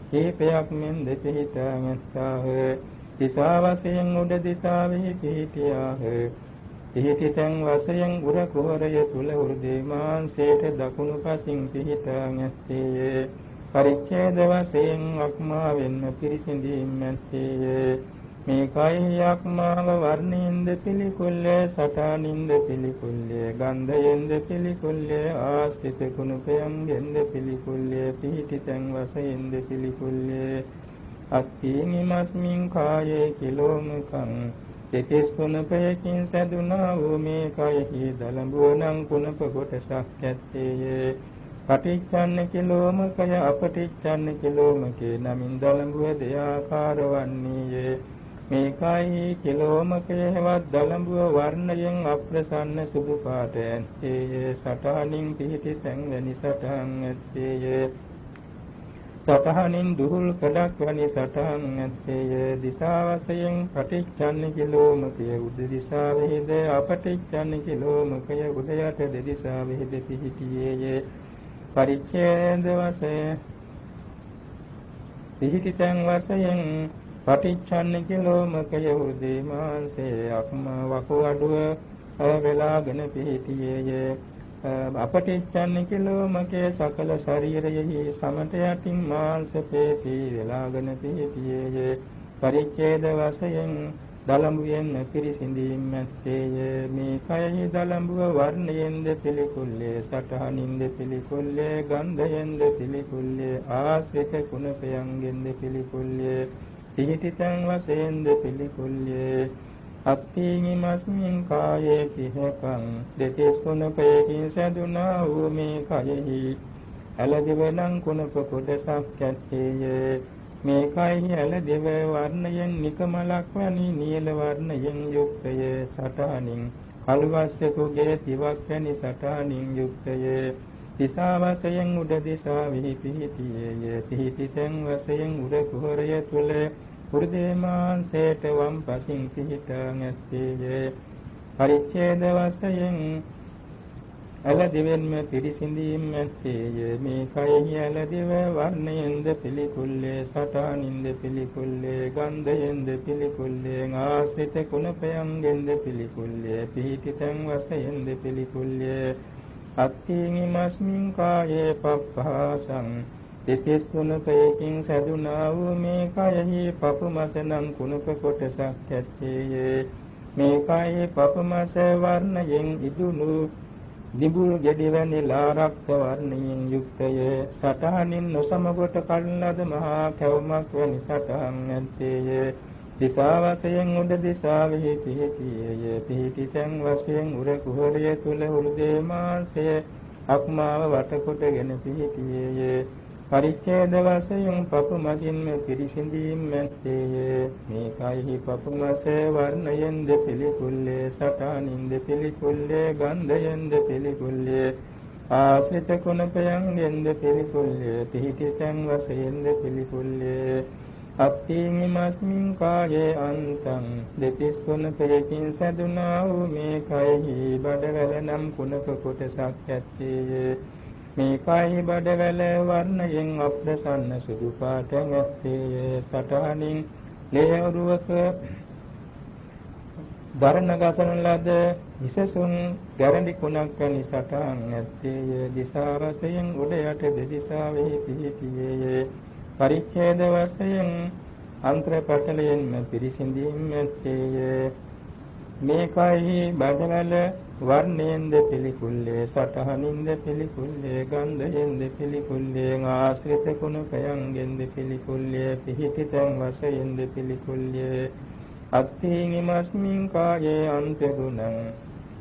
කීපයක් මෙන්ද පිහිටා ඇත්තාහ. දිසා වශයෙන් උඩ දිසාවෙහි පිහිටියාහ. පිහිටි තැන් වශයෙන් උර කුහරය තුල හෘදේ මාංශයට දකුණු පසින් පිහිටා ඇත්තේය. පරිච්ඡේද වශයෙන් අක්මාවෙන්ම පිරිසිඳීම් ඇත්තේය. මේ කයෙහි අක්මාව වර්ණයෙන්ද පිළිකුල්ය, සටහනින්ද පිළිකුල්ය, ගන්ධයෙන්ද පිළිකුල්ය, ආශ්‍රිත කුණපයන්ගෙන්ද පිළිකුල්ය, පිහිටි තැන් වශයෙන්ද පිළිකුල්ය. අත්ථීන් ඉමස්මින් කායේ කිලෝමකං දෙතිස් කුණපයකින් සැදුනා වූ මේ කයෙහි දලඹුවනං කුණප කොටසක් ඇත්තේය. පටිච්චන්න කිලෝමකය අපටිච්චන්න කිලෝමකේ නමින් දලඹුව දෙආකාර වන්නේය. මේ කයෙහි කිලෝමකයේ හෙවත් දලඹුව වර්ණයෙන් අප්‍රසන්න සුදු පාට ඇත්තේය. සටහනින් පිහිටි තැන් වැනි සටහන් ඇත්තේය. සටහනින් දුහුල් කඩක් වැනි සටහන් ඇත්තේය. දිසා වශයෙන් පටිච්චන්න කිලෝමකය උඩ දිසාවෙහිද අපටිච්චන්න කිලෝමකය උඩ යට දෙදිසාවෙහිද පිහිටියේය. පරිච්ඡේද වශයෙන් පිහිටි තැන් වශයෙන් පටිච්චන්න කිලෝමකය හෘදේ මාංශයේ අක්ම වකුගඩුව වෙලාගෙන පිහිටියේය. අපටිච්චන්න කිලෝමකේ සකල ශරීරයෙහි සමට යටින් මාංශ පේශී වෙලාගෙන පිහිටියේය. පරිච්ඡේද වශයෙන් දලඹුවෙන් පිරිසිඳීම් ඇත්තේය. මේ කයෙහි දලඹුව වර්ණයෙන්ද පිළිකුල්ය, සටහනින්ද පිළිකුල්ය, ගන්ධයෙන්ද පිළිකුල්ය, ආශ්‍රිත කුණපයන්ගෙන්ද පිළිකුල්ය, පිහිටි තැන් වශයෙන්ද පිළිකුල්ය. අත්ථීන් ඉමස්මින් කායේ කිහකං දෙතිස් කුණපයකින් සැදුනා වූ මේ කයෙහි ඇලදිවනං කුණප කොටසක් ඇත්තේය. මේ කයෙහි ඇලදිව වර්ණයෙන් නිකමලක් වැනි නිල වර්ණයෙන් යුක්තය. සටහනින් කළුවස්සකුගේ තිවක් වැනි සටහනින් යුක්තය. දිසා වශයෙන් උඩ දිසාවෙහි පිහිටියේය. පිහිටි තැන් වශයෙන් උර කුහරය තුල හෘදේ මාංශයට වම් පසින් පිහිටා ඇත්තේය. පරිච්ඡේද වශයෙන් ඇලදිවෙන්ම පිරිසිඳීම් ඇත්තේය. මේ කයෙහි ඇලදිව වර්ණයෙන්ද පිළිකුල්ය, සටහනින්ද පිළිකුල්ය, ගන්ධයෙන්ද පිළිකුල්ය, ආශ්‍රිත කුණපයන්ගෙන්ද පිළිකුල්ය, පිහිටි තැන් වශයෙන්ද පිළිකුල්ය. අත්ථීන් ඉමස්මින් කායේ පප්පහාසං දෙතිස් කුණපයකින් සැදුනා වූ මේ කයෙහි පපුමසනම් කුණප කොටසක් ඇත්තේය. මේ කයෙහි පපුමස වර්ණයෙන් ඉදුණු දිඹුල් ගෙඩි වැනි ලාරක්ත වර්ණයෙන් යුක්තය. සටහනින් නොසමගොට කලින් ලද මහා කැවුමක් වැනි සටහන් ඇත්තේය. දිසා වශයෙන් උඩ දිසාවෙහි පිහිටියේය. පිහිටි තැන් වශයෙන් උර කුහරය තුල හෘදේ මාංශය අක්මාව වටකොටගෙන පිහිටියේය. පරිච්ඡේද වශයෙන් පපු මසින්ම පිරිසිඳීම් ඇත්තේය. මේ කයෙහි පපු මසේ වර්ණයෙන්ද පිළිකුල්ලේ, සටහනින්ද පිළිකුල්ලේ, ගන්ධයෙන්ද පිළිකුල්ලේ, ආශ්‍රිත කුණපයන්ගෙන්ද පිළිකුල්ලේ, පිහිටි තැන් වශයෙන්ද පිළිකුල්ලේ. අත්ථීමිමස්මින් කායේ අන්තං දෙතිස් කුණපයකින් සැදුනා වූ මේ කයෙහි බඩවැල නම් කුණප කොටසක් ඇත්තේය. මේ කයෙහි බඩවැල වර්ණයෙන් අප්‍රසන්න සුදු පාට ඇත්තේය. සටහනින් ලේවරුවක දරණ ගසන ලද විසසුන් ගැරඬි කුණක් වැනි සටහන් ඇත්තේය. දිසා වශයෙන් උඩ යට දෙදිසාවෙහි පිහිටියේය. පරිච්ඡේද වශයෙන් අන්තර පටලයෙන්ම පිරිසිඳීම් ඇත්තේය. මේ කයෙහි බඩවැල වර්ණයෙන්ද පිළිකුල්ලේ, සටහනින්ද පිළිකුල්ලේ, ගන්ධයෙන්ද පිළිකුල්ලේ, ආශ්‍රිත කුණපයන්ගෙන්ද පිළිකුල්ලේ, පිහිටි තැන් වශයෙන්ද පිළිකුල්ලේ. අත්ථීමිමස්මින් කායේ අන්තගුණං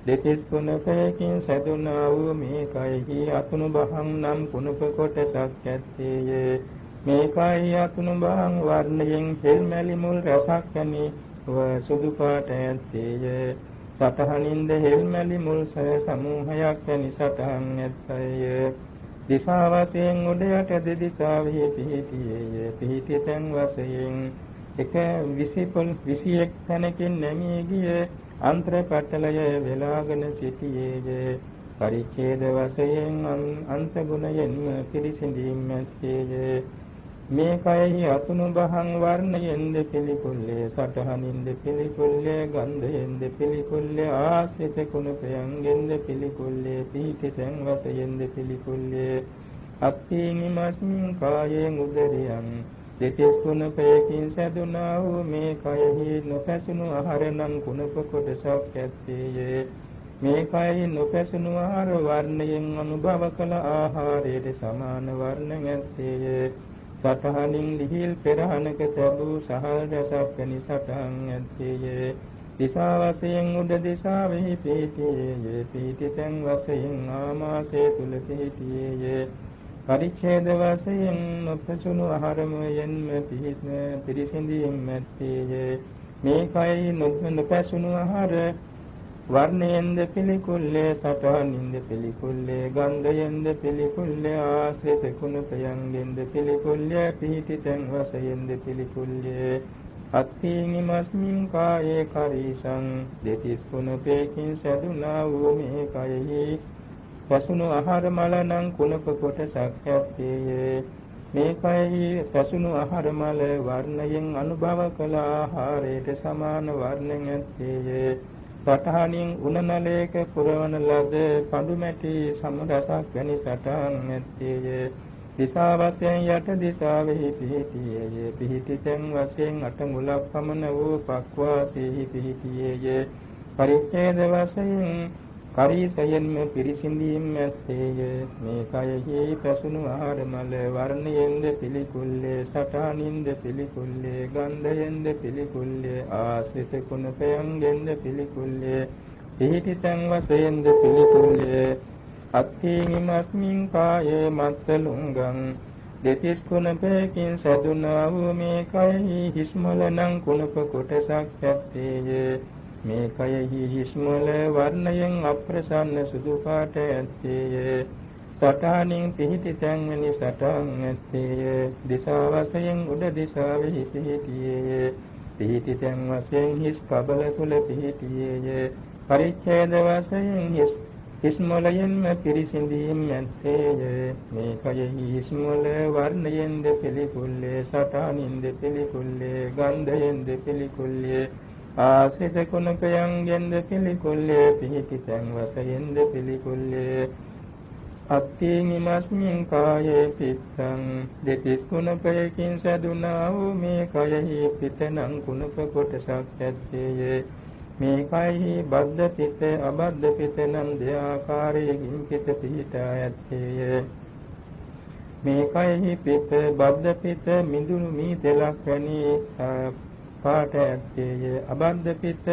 දෙතිස් කුණපයකින් සැදුනා වූ මේ කයෙහි අතුණු බහං නම් කුණප කොටසක් ඇත්තේය. මේ කයෙහි අතුණු බහං වර්ණයෙන් හෙල්මැලි මුල් රසක් වැනි සුදු පාට ඇත්තේය. සටහනින්ද හෙල්මැලි මුල් සමූහයක් වැනි සටහන් ඇත්තේය. දිසා වශයෙන් උඩ යට දෙදිසාවෙහි පිහිටියේය. පිහිටි තැන් වශයෙන් එක 21 තැනකින් නැමී ගිය අන්තර පටලය වෙලාගෙන සිටියේය. පරිච්ඡේද වශයෙන් අන්ත ගුණයෙන්ම පිරිසිඳීම් ඇත්තේය. මේ කයෙහි අතුණු බහං වර්ණයෙන්ද පිළිකුල්ලේ, සටහනින්ද පිළිකුල්ලේ, ගන්ධයෙන්ද පිළිකුල්ලේ, ආශ්‍රිත කුණපයන්ගෙන්ද පිළිකුල්ලේ, පිහිටි තැන් වශයෙන්ද පිළිකුල්ලේ. අත්ථීමිමස්මින් කායෙන් උදරියං දෙතිස් කුණපයකින් සැදුනා වූ මේ කයෙහි නොපැසුණු ආහාර නම් කුණප කොටසක් ඇත්තේය. මේ කයෙහි නොපැසුණු ආහාර වර්ණයෙන් අනුභව කළ ආහාරයට සමාන වර්ණ ඇත්තේය. සටහනින් ලිහිල් පෙරහනක තැබූ සහල් රසක් වැනි සටහන් ඇත්තේය. දිසා වශයෙන් උඩ දිසාවෙහි පිහිටියේය. පිහිටි තැන් වශයෙන් ආමාශය තුල පිහිටියේය. පරිච්ඡේද වශයෙන් නොපැසුණු ආහාරමයෙන්ම පිරිසිඳීම් ඇත්තේය. මේ කයෙහි නොපැසුණු ආහාර වර්ණයෙන්ද පිළිකුල්ලේ, සටහනින්ද පිළිකුල්ලේ, ගන්ධයෙන්ද පිළිකුල්ලේ, ආශ්‍රිත කුණපයන්ගෙන්ද පිළිකුල්ලේ, පිහිටි තැන් වශයෙන්ද පිළිකුල්ලේ. අත්ථීමිමස්මින් කායේ කරීසං දෙතිස් කුණපයකින් සැදුනා වූ මේ කයෙහි පැසුණු ආහාර මල නම් කුණප කොටසක් ඇත්තේය. මේ කයෙහි පැසුණු ආහාර මල වර්ණයෙන් අනුභව කළ ආහාරයට සමාන වර්ණයක් ඇත්තේය. සටහනින් උණනලයක පුරවන ලද පඳු මැටි සමරසක් වැනි සටහන් ඇත්තේය. දිසා වශයෙන් යට දිසාවෙහි පිහිටියේය. පිහිටි තැන් වශයෙන් අටඟුලක් පමණ වූ පක්වාසෙහි පිහිටියේය. පරිච්ඡේද වශයෙන් කරීසයෙන්ම පිරිසිඳීම් ඇත්තේය. මේ කයෙහි පැසුණු ආහාර මල වර්ණයෙන්ද පිළිකුල්ලේ, සටහනින්ද පිළිකුල්ලේ, ගන්ධයෙන්ද පිළිකුල්ලේ, ආශ්‍රිත කුණපයන්ගෙන්ද පිළිකුල්ලේ, පිහිටි තැන් වශයෙන්ද පිළිකුල්ලේ. අත්ථීමිමස්මින් කායේ මත්තලුංගං දෙතිස් කුණපයකින් සැදුනා වූ මේ කයෙහි හිස්මල නම් කුණප කොටසක් ඇත්තේය. මේ කයෙහි හිස්මල වර්ණයෙන් අප්‍රසන්න සුදු පාට ඇත්තේය. සටහනින් පිහිටි තැන් වැනි සටහන් ඇත්තේය. දිසා වශයෙන් උඩ දිසාවෙහි පිහිටියේය. පිහිටි තැන් වශයෙන් හිස් කබල තුල පිහිටියේය. පරිච්ඡේද වශයෙන් හිස්මලයෙන්ම පිරිසිඳීම් ඇත්තේය. මේ කයෙහි හිස්මල වර්ණයෙන්ද පිළිකුල්ලේ, සටහනින්ද පිළිකුල්ලේ, ගන්ධයෙන්ද පිළිකුල්ලේ, ආශ්‍රිත කුණපයන්ගෙන්ද පිළිකුල්ලේ, පිහිටි තැන් වශයෙන්ද පිළිකුල්ලේ. අත්ථීමිමස්මින් කායේ පිත්තං දෙතිස් කුණපයකින් සැදුනා වූ මේ කයෙහි පිතනම් කුණප කොටසක් ඇත්තේය. මේ කයෙහි බද්ධ පිත, අබද්ධ පිත නම් දෙආකාරයකින් පිත පිහිටා ඇත්තේය. මේ කයෙහි පිත, බද්ධ පිත මිදුණු මී තෙලක් වැනි පාට ඇත්තේය. අබද්ධ පිත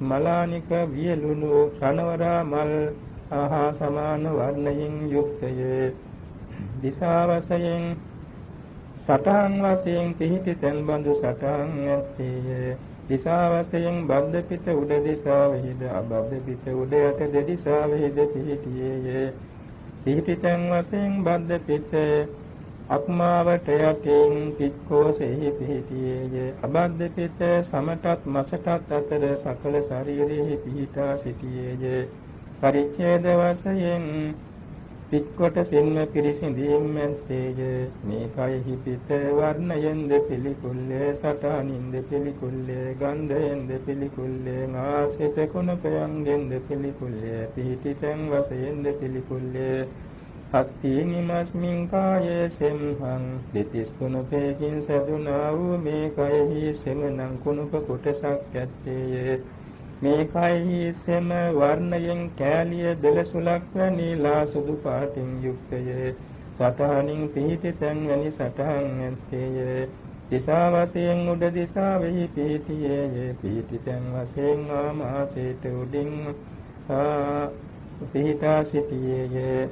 මලානික වියලුණු රණවරා මල් ආහා සමාන වර්ණයෙන් යුක්තය. දිසා වශයෙන් සටහන් වශයෙන් පිහිටි තැන් බඳු සටහන් ඇත්තේය. දිසා වශයෙන් බද්ධ පිට උඩ දිසාවෙහිද අබද්ධ පිට උඩ යට දෙදිසාවෙහිද පිහිටියේය. පිහිටි තැන් වශයෙන් බද්ධ පිට අක්මාවට යටින් පික්කෝසෙහි පිහිටියේය. අබද්ධ පිට සමටත් මසටත් අතර සකල ශරීරෙහි පිහිටා සිටියේය. පරිච්ඡේද වශයෙන් පික්කොට සින්න පිරිසිඳීම් ඇත්තේය. මේ කයෙහි පිට වර්ණයෙන්ද පිළිකුල්ලේ සටහනින්ද පිළිකුල්ලේ ගන්ධයෙන්ද පිළිකුල්ලේ ආසිත කුණපයන්ගෙන්ද පිළිකුල්ලේ පිහිටි තැන් වශයෙන්ද පිළිකුල්ලේ අත්ථීනිමස්මින් කායේ සෙම්හං දෙතිස් කුණපයකින් සැදුනා වූ මේ කයෙහි සෙමනම් කුණප කොටසක් ඇත්තේය. මේ කයෙහි සෙම වර්ණයෙන් කෑලිය දෙලසුලක් වැනි ලා සුදු පාටින් යුක්තය. සටහනින් පිහිටි තැන් වැනි සටහන් ඇත්තේය. දිසා වශයෙන් උඩ දිසාවෙහි පිහිටියේය. පිහිටි තැන් වශයෙන් ආමාශයට උඩින් පිහිටා සිටියේය.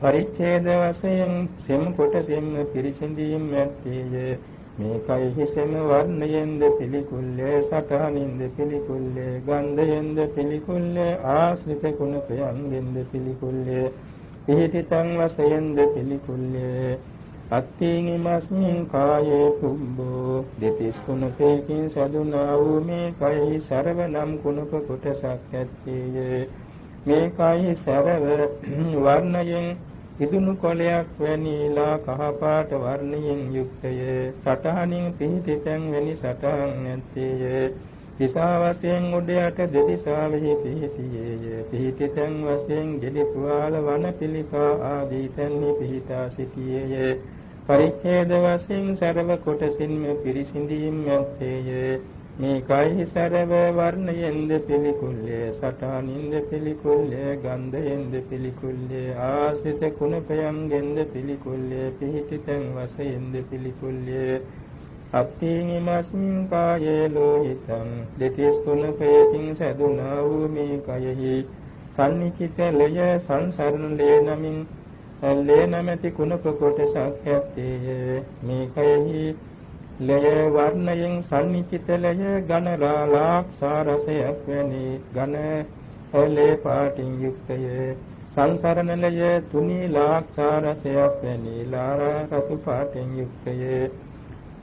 පරිච්ඡේද වශයෙන් සෙම කොටසින් පිරිසිඳීම් ඇත්තේය. මේ කයෙහි සෙම වර්ණයෙන්ද පිළිකුල්ලේ සටහනින්ද පිළිකුල්ලේ ගන්ධයෙන්ද පිළිකුල්ලේ ආශ්‍රිත කුණපයන්ගෙන්ද පිළිකුල්ලේ පිහිටි තන් වශයෙන්ද පිළිකුල්ලේ අත්ථීනිමස්මින් කායේ පුබ්බෝ දෙතිස් කුණපයකින් සදුනා වූ මේ කයෙහි සරවනම් කුණප කොටසක් ඇත්තේය. මේ කයෙහි සරව වර්ණයෙන් ඉදුණු කොළයක් වැනි ලා කහපාට වර්ණයෙන් යුක්තය. සටහනින් පිහිටි තැන් වැනි සටහන් ඇත්තේය. දිසා වශයෙන් උඩ යට දෙදිසාවෙහි පිහිටියේය. පිහිටි තැන් වශයෙන් ගෙඩි තුවාල වන පිළිකා ආදී තැන්හි පිහිටා සිටියේය. පරිච්ඡේද වශයෙන් සරව කොටසින්ම පිරිසිඳීම් ඇත්තේය. මේ කයෙහි සරව වර්ණයෙන්ද පිළිකුල්ලේ සටහනින්ද පිළිකුල්ලේ ගන්ධයෙන්ද පිළිකුල්ලේ ආශ්‍රිත කුණපයන්ගෙන්ද පිළිකුල්ලේ පිහිටි තැන් වශයෙන්ද පිළිකුල්ලේ අත්ථීනිමස්මින් කායේ ලෝහිතං දෙතිස් කුණපයකින් සැදුනා වූ මේ කයෙහි සන්නිචිත ලය සංසරණ ලේ නමින් ලේ නැමැති කුණප කොටසක් ඇත්තේය. මේ කයෙහි ලය වර්ණයෙන් සන්නිචිත ලය ඝන රාලාක්ෂාරසයක් වැනි ඝන ලේ පාටින් යුක්තය. සංසරණ ලය තුනී ලාක්ෂාරසයක් වැනි ලාරා රතු පාටින් යුක්තය.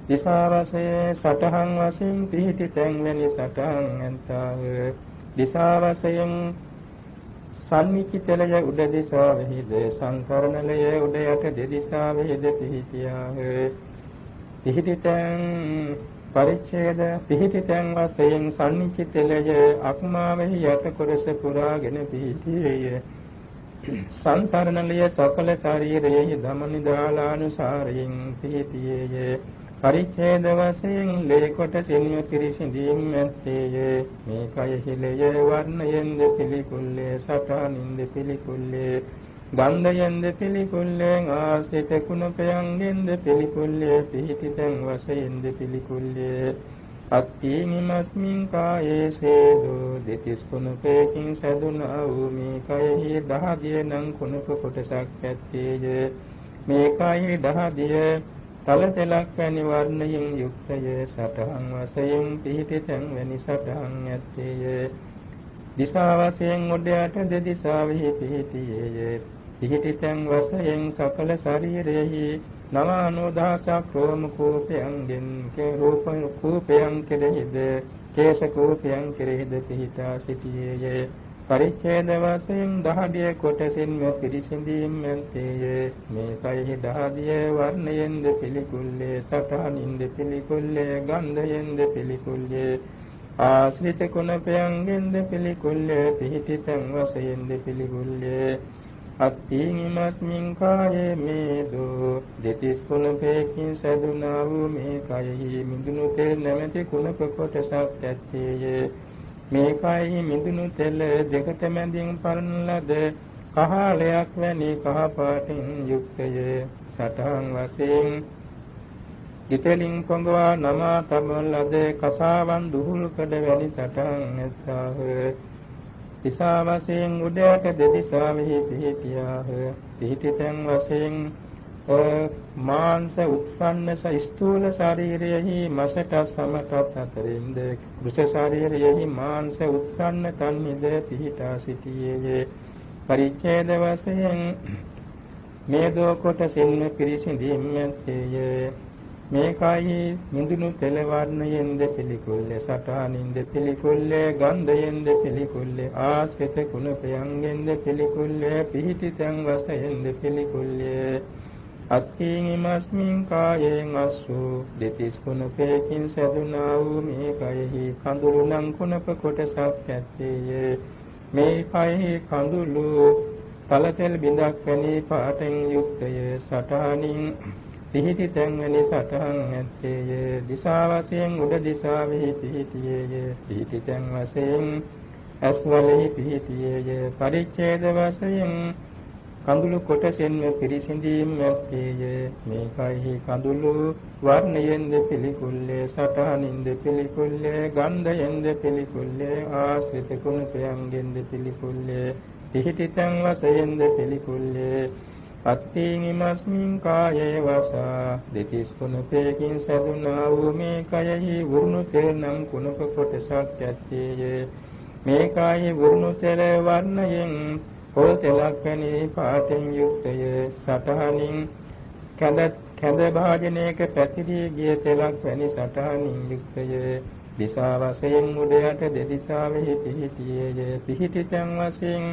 දිසා වශයෙන් සටහන් වශයෙන් පිහිටි තැන් වැනි සටහන් ඇත්තාව. දිසා වශයෙන් සන්නිචිත ලය උඩ දිසාවෙහිද සංසරණ ලය උඩ යට දෙදිසාවෙහිද පිහිටියාහ. පිහිටිතං පරිච්ඡේද පිහිටිතං වශයෙන් සම්නිචිතලය අක්මාවෙහි යට කොටස පුරාගෙන පිහිටියේය. සංසරණලය සකල ශරීරයේ ධමනිදාලානුසාරයෙන් පිහිටියේය. පරිච්ඡේද වශයෙන් ලේ කොටසින්ම පිරිසිඳීම් ඇත්තේය. මේ කයෙහි ලය වර්ණයෙන්ද පිළිකුල්ලේ සටහනින්ද පිළිකුල්ලේ ගන්ධයෙන්ද පිළිකුල්ලේ ආශ්‍රිත කුණපයන්ගෙන්ද පිළිකුල්ලේ පිහිටි තැන් වශයෙන්ද පිළිකුල්ලේ අත්ථීනිමස්මින් කායේ සේදෝ දෙතිස් කුණපයකින් සැදුනා වූ මේ කයෙහි දහදිය නම් කුණප කොටසක් ඇත්තේය. මේ කයෙහි දහදිය තලතලක් වැනි වර්ණයෙන් යුක්තය. සටහන් වශයෙන් පිහිටි තැන් වැනි සටහන් ඇත්තේය. දිසා වශයෙන් උඩ යට දෙදිසාවෙහි පිහිටියේය. පිහිටි තැන් වශයෙන් සකල ශරීරයෙහි 99000ක් රෝම කූපයන්ගෙන් රූප කූපයන් කෙරෙහිද කේශ කූපයන් කෙරෙහිද පිහිටා සිටියේය. පරිච්ඡේද වශයෙන් දහදිය කොටසින්ම පිරිසිඳීම් ඇත්තේය. මේ කයෙහි දහදිය වර්ණයෙන්ද පිළිකුල්ලේ සටහනින්ද පිළිකුල්ලේ ගන්ධයෙන්ද පිළිකුල්ලේ ආශ්‍රිත කුණපයන්ගෙන්ද පිළිකුල්ලේ පිහිටි තැන් වශයෙන්ද පිළිකුල්ලේ අත්ථීනිමස්මින් කායේ මේදෝ දෙතිස් කුණපයකින් සැදුනා වූ මේ කයෙහි මිදුණු තෙල් නැමැති කුණප කොටසක් ඇත්තේය. මේ කයෙහි මිදුණු තෙල් දෙකට මැදින් පරන ලද කහලයක් වැනි කහ පාටින් යුක්තය. සටහන් වශයෙන් ඉතලින් පොඟවා නමා තබන ලද කසාවන් දුහුල් කඩ වැනි සටහන් ඇත්තාහ. දිසා වශයෙන් උඩයට දෙදිසාවෙහි පිහිටියාහ. පිහිටි තැන් වශයෙන් මාංශ උත්සන්න ස්ථූල ශරීරයෙහි මසට සමටත් අතරින්ද වෘෂ ශරීරයෙහි මාංශ උත්සන්න තන්හිද පිහිටා සිටියේය. පරිච්ඡේද වශයෙන් මේදෝ කොටසින්ම පිරිසිඳීම් ඇත්තේය. මේකයි මිදුණු තෙල වර්ණයෙන්ද පිළිකුල්ලේ සටහනින්ද පිළිකුල්ලේ ගන්ධයෙන්ද පිළිකුල්ලේ ආශ්‍රිත කුණපයන්ගෙන්ද පිළිකුල්ලේ පිහිටි තැන් වශයෙන්ද පිළිකුල්ලේ අත්ථීනිමස්මින් කායෙන් අස්සු දෙතිස් කුණපයකින් සැදුනා වූ මේ කයෙහි කඳුළු නම් කුණප කොටසක් ඇත්තේය. මේ කයෙහි කඳුළු තලතෙල් බිඳක් වැනි පාටෙන් යුක්තය. සටහනින් පිහිටි තැන් වැනි සටහන් ඇත්තේය. දිසා වශයෙන් උඩ දිසාවෙහි පිහිටියේය. පිහිටි තැන් වශයෙන් ඇස්වලෙහි පිහිටියේය. පරිච්ඡේද වශයෙන් කඳුළු කොටසෙන්ම පිරිසිඳීම් ඇත්තේය. මේකයි කඳුළු වර්ණයෙන්ද පිළිකුල්ලේ සටහනින්ද පිළිකුල්ලේ ගන්ධයෙන්ද පිළිකුල්ලේ ආශ්‍රිත කුණපයන්ගෙන්ද පිළිකුල්ලේ පිහිටි තැන් වශයෙන්ද පිළිකුල්ලේ අත්ථීනිමස්මින් කායේ වසා දෙතිස් කුණපයකින් සැදුනා වූ මේ කයෙහි වුරුණු තෙල් නම් කුණප කොටසක් ඇත්තේය. මේ කයෙහි වුරුණු තෙල වර්ණයෙන් පොල් තෙලක් වැනි පාටෙන් යුක්තය. සටහනින් කැඳ භාජනයක පැතිරී ගිය තෙලක් වැනි සටහනින් යුක්තය. දිසා වශයෙන් උඩයට දෙදිසාවෙහි පිහිටියේය. පිහිටි තැන් වශයෙන්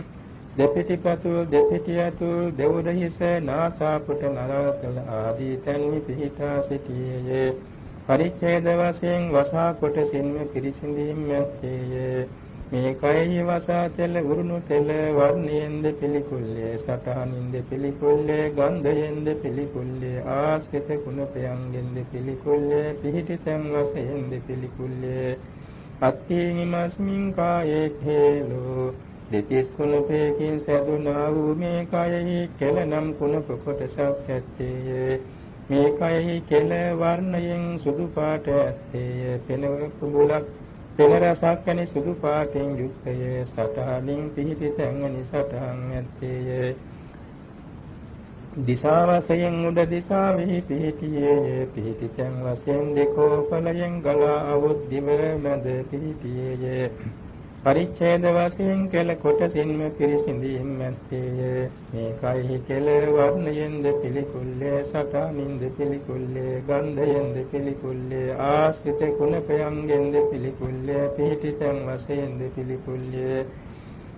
දෙපිටිපතුල් දෙපිටි ඇතුල් දෙවුද හිස නාසාපුට නරකල ආදී තැන්හි පිහිටා සිටියේය. පරිච්ඡේද වශයෙන් වසා කොටසින්ම පිරිසිඳීම් ඇත්තේය. මේ කයෙහි වසා තෙල උරුණු තෙල වර්ණයෙන්ද පිළිකුල්ලේ සටහනින්ද පිළිකුල්ලේ ගන්ධයෙන්ද පිළිකුල්ලේ ආශ්‍රිත කුණපයන්ගෙන්ද පිළිකුල්ලේ පිහිටි තැන් වශයෙන්ද පිළිකුල්ලේ අත්ථීනිමස්මින් කායේ හේලෝ දෙතිස් කුණපයකින් සැදුනා වූ මේ කයෙහි කෙල නම් කුණප කොටසක් ඇත්තේය. මේ කයෙහි කෙල වර්ණයෙන් සුදු පාට ඇත්තේය. පෙන කුඹුලක් පෙන රසක් වැනි සුදු පාටින් යුක්තය. සටහනින් පිහිටි තැන් වැනි සටහන් ඇත්තේය. දිසා වශයෙන් උඩ දිසාවෙහි පිහිටියේය. පිහිටි තැන් වශයෙන් දෙකෝපලයෙන් ගලා අවුත් දිව මැද පිහිටියේය. පරිච්ඡේද වශයෙන් කෙල කොටසින්ම පිරිසිඳීම් ඇත්තේය. මේ කයෙහි කෙල වර්ණයෙන්ද පිළිකුල්ලේ සටහනින්ද පිළිකුල්ලේ ගන්ධයෙන්ද පිළිකුල්ලේ ආශ්‍රිත කුණපයන්ගෙන්ද පිළිකුල්ලේ පිහිටි තැන් වශයෙන්ද පිළිකුල්ලේ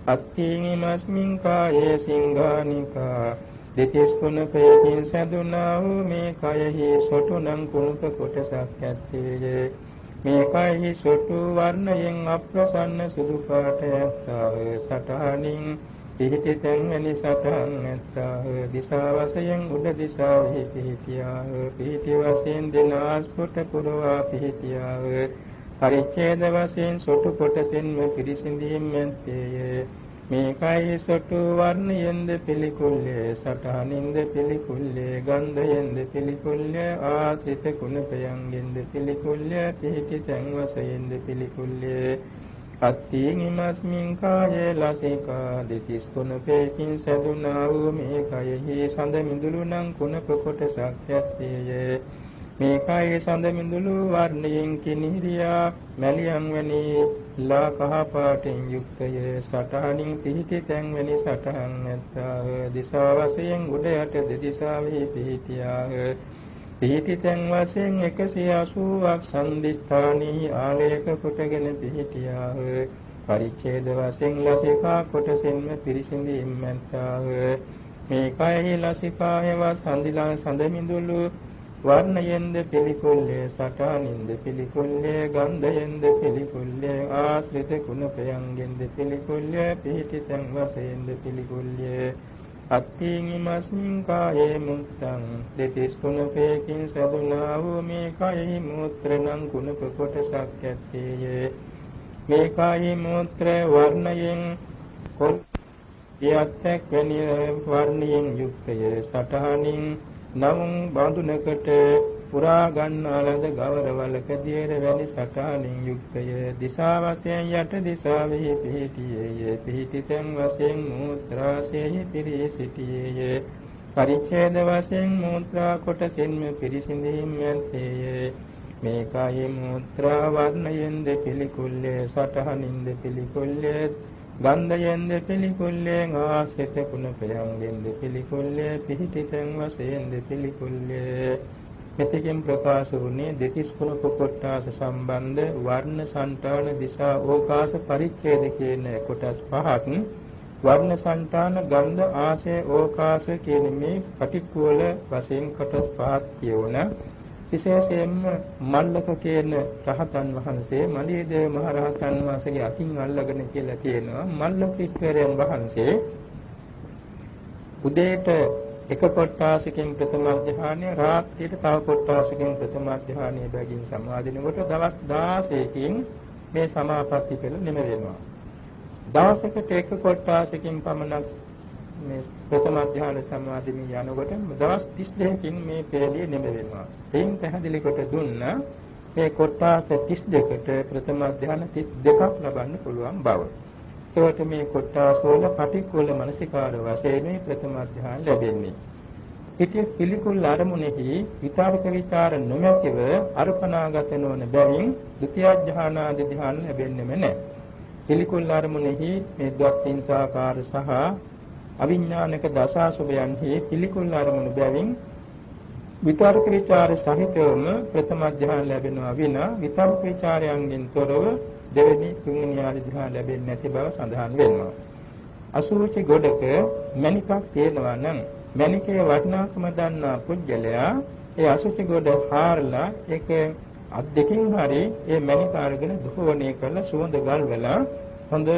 අත්ථීනිමස්මින් කායේ සිංහානිකා දෙතිස් කුණපයකින් සැදුනා වූ මේ කයෙහි සොටු නම් කුණප කොටසක් ඇත්තේය. මේ කයෙහි සොටු වර්ණයෙන් අප්‍රසන්න සුදු පාට ඇත්තාහ. සටහනින් පිහිටි තැන් වැනි සටහන් ඇත්තාහ. දිසා වශයෙන් උඩ දිසාවෙහි පිහිටියාහ. පිහිටි වශයෙන් දෙනාස්පුට පුරවා පිහිටියාහ. පරිච්ඡේද වශයෙන් සොටු කොටසින්ම පිරිසිඳීම් ඇත්තේය. මේ කයෙහි සොටු වර්ණයෙන්ද පිළිකුල්ලේ සටහනින්ද පිළිකුල්ලේ ගන්ධයෙන්ද පිළිකුල්ලේ ආශ්‍රිත කුණපයන්ගෙන්ද පිළිකුල්ලේ පිහිටි තැන් වශයෙන්ද පිළිකුල්ලේ අත්ථීනිමස්මින් කායේ ලසිකා දෙතිස් කුණපයකින් සැදුනා වූ මේ කයෙහි සඳ මිදුළු නම් කුණප කොටසක් ඇත්තේය. මේ කයෙහි සඳ මිදුළු වර්ණයෙන් කිනිහිරියා මැලියන් වැනි ලා කහ පාටින් යුක්තය. සටහනින් පිහිටි තැන් වැනි සටහන් ඇත්තාහ. දිසා වශයෙන් උඩයට දෙදිසාවෙහි පිහිටියාහ. පිහිටි තැන් වශයෙන් 180ක් සම්දිස්ථානී ආලේක කොටගෙන පිහිටියාහ. පරිච්ඡේද වශයෙන් ලසිකා කොටසෙන්ම පිරිසිඳීම් ඇත්තාහ. මේ කයෙහි ලසිකායව සඳිලා සඳ මිදුළු වර්ණයෙන්ද පිළිකුල්ලේ සටහනින්ද පිළිකුල්ලේ ගන්ධයෙන්ද පිළිකුල්ලේ ආශ්‍රිත කුණපයන්ගෙන්ද පිළිකුල්ලේ පිහිටි තැන් වශයෙන්ද පිළිකුල්ලේ අත්ථීනිමස්මින් කායේ මුත්තං දෙතිස් කුණපයකින් සැදුනා වූ මේ කයෙහි මූත්‍ර නම් කුණප කොටසක් ඇත්තේය. මේ කයෙහි මූත්‍ර වර්ණයෙන් කොල්පියක් වැනි වර්ණයෙන් යුක්තය. සටහනින් නමුන් බඳුනකට පුරා ගන්නා ලද ගවරවලක දියර වැනි සටහනින් යුක්තය. දිසා වශයෙන් යට දිසාවෙහි පිහිටියේය. පිහිටි තැන් වශයෙන් මූත්‍රාශයෙහි පිරී සිටියේය. පරිච්ඡේද වශයෙන් මූත්‍රා කොටසින්ම පිරිසිඳීම් ඇත්තේය. මේ කායේ මූත්‍රා වර්ණයෙන්ද පිළිකුල්ලේ සටහනින්ද පිළිකුල්ලේ ගන්ධයෙන්ද පිළිකුල්ලේ ආසිත කුණපයන්ගෙන්ද පිළිකුල්ලේ පිහිටි තැන් වශයෙන්ද පිළිකුල්ලේ. මෙතකින් ප්‍රකාශ වුණේ දෙතිස් කුණප කොට්ටාස සම්බන්ධ වර්ණ සංඨාන දිසා ඕකාස පරිච්ඡේද කියන කොටස් පහක්. වර්ණ සංඨාන ගන්ධ ආශය ඕකාස කියන මේ පටික්කුල වශයෙන් කොටස් පහක් කියවන විශේෂයෙන්ම මල්ලක කියන රහතන් වහන්සේ මලීදේව මහ රහතන් වහන්සේගේ අතින් අල්ලගෙන කියලා තියෙනවා. මල්ලක ඉස්තරයන් වහන්සේ උදේට එක කොට්ටාසකින් ප්‍රථම ධ්‍යානය, රාත්‍රියට තව කොට්ටාසකින් ප්‍රථම ධ්‍යානය බැගින් සමාදිනකොට දවස් 16කින් මේ සමාපatti පෙළ නිම වෙනවා. දවසකට එක කොට්ටාසකින් පමණක් මේ ප්‍රථම ධ්‍යාන සමාදිමින් යනකොට දවස් 32කින් මේ පෙළේ නිම වෙනවා. එයින් පැහැදිලි කොට දුන්න මේ කොට්ටාස 32කට ප්‍රථම ධ්‍යාන 32ක් ලබන්න පුළුවන් බව. ඒකට මේ කොට්ටාස වල පටික්කුල මනසිකාර වශයෙන් මේ ප්‍රථම ධ්‍යාන ලැබෙන්නේ. ඉතින් පිළිකුල් අරමුණෙහි විචාරක විචාර නොමැතිව අර්පණාගත නොවන බැවින් ဒုတိ ය ධ්‍යාන ආදී ධ්‍යාන ලැබෙන්නේම නැහැ. පිළිකුල් අරමුණෙහි මේ ද්වක්ඛින්සාකාර සහ අවිඥානික දසාසුභයන්හි පිළිකුල් අරමුණු බැවින් විචාරක විචාර සහිතවම ප්‍රථම ධ්‍යාන ලැබෙනවා විනා විචාරක විචාරයන්ගෙන් තොරව දෙවෙනි තුන්වෙනි ආදී ධ්‍යාන ලැබෙන්නේ නැති බව සඳහන් වෙනවා. අසුචි ගොඩක මණිකක් තියෙනවා නම් මණිකේ වටිනාකම දන්නා පුජ්‍යලයා ඒ අසුචි ගොඩ හාරලා ඒක අත් දෙකින් හරි ඒ මණික අරගෙන දුහවණය කරලා සුවඳ ගල්වලා හොඳ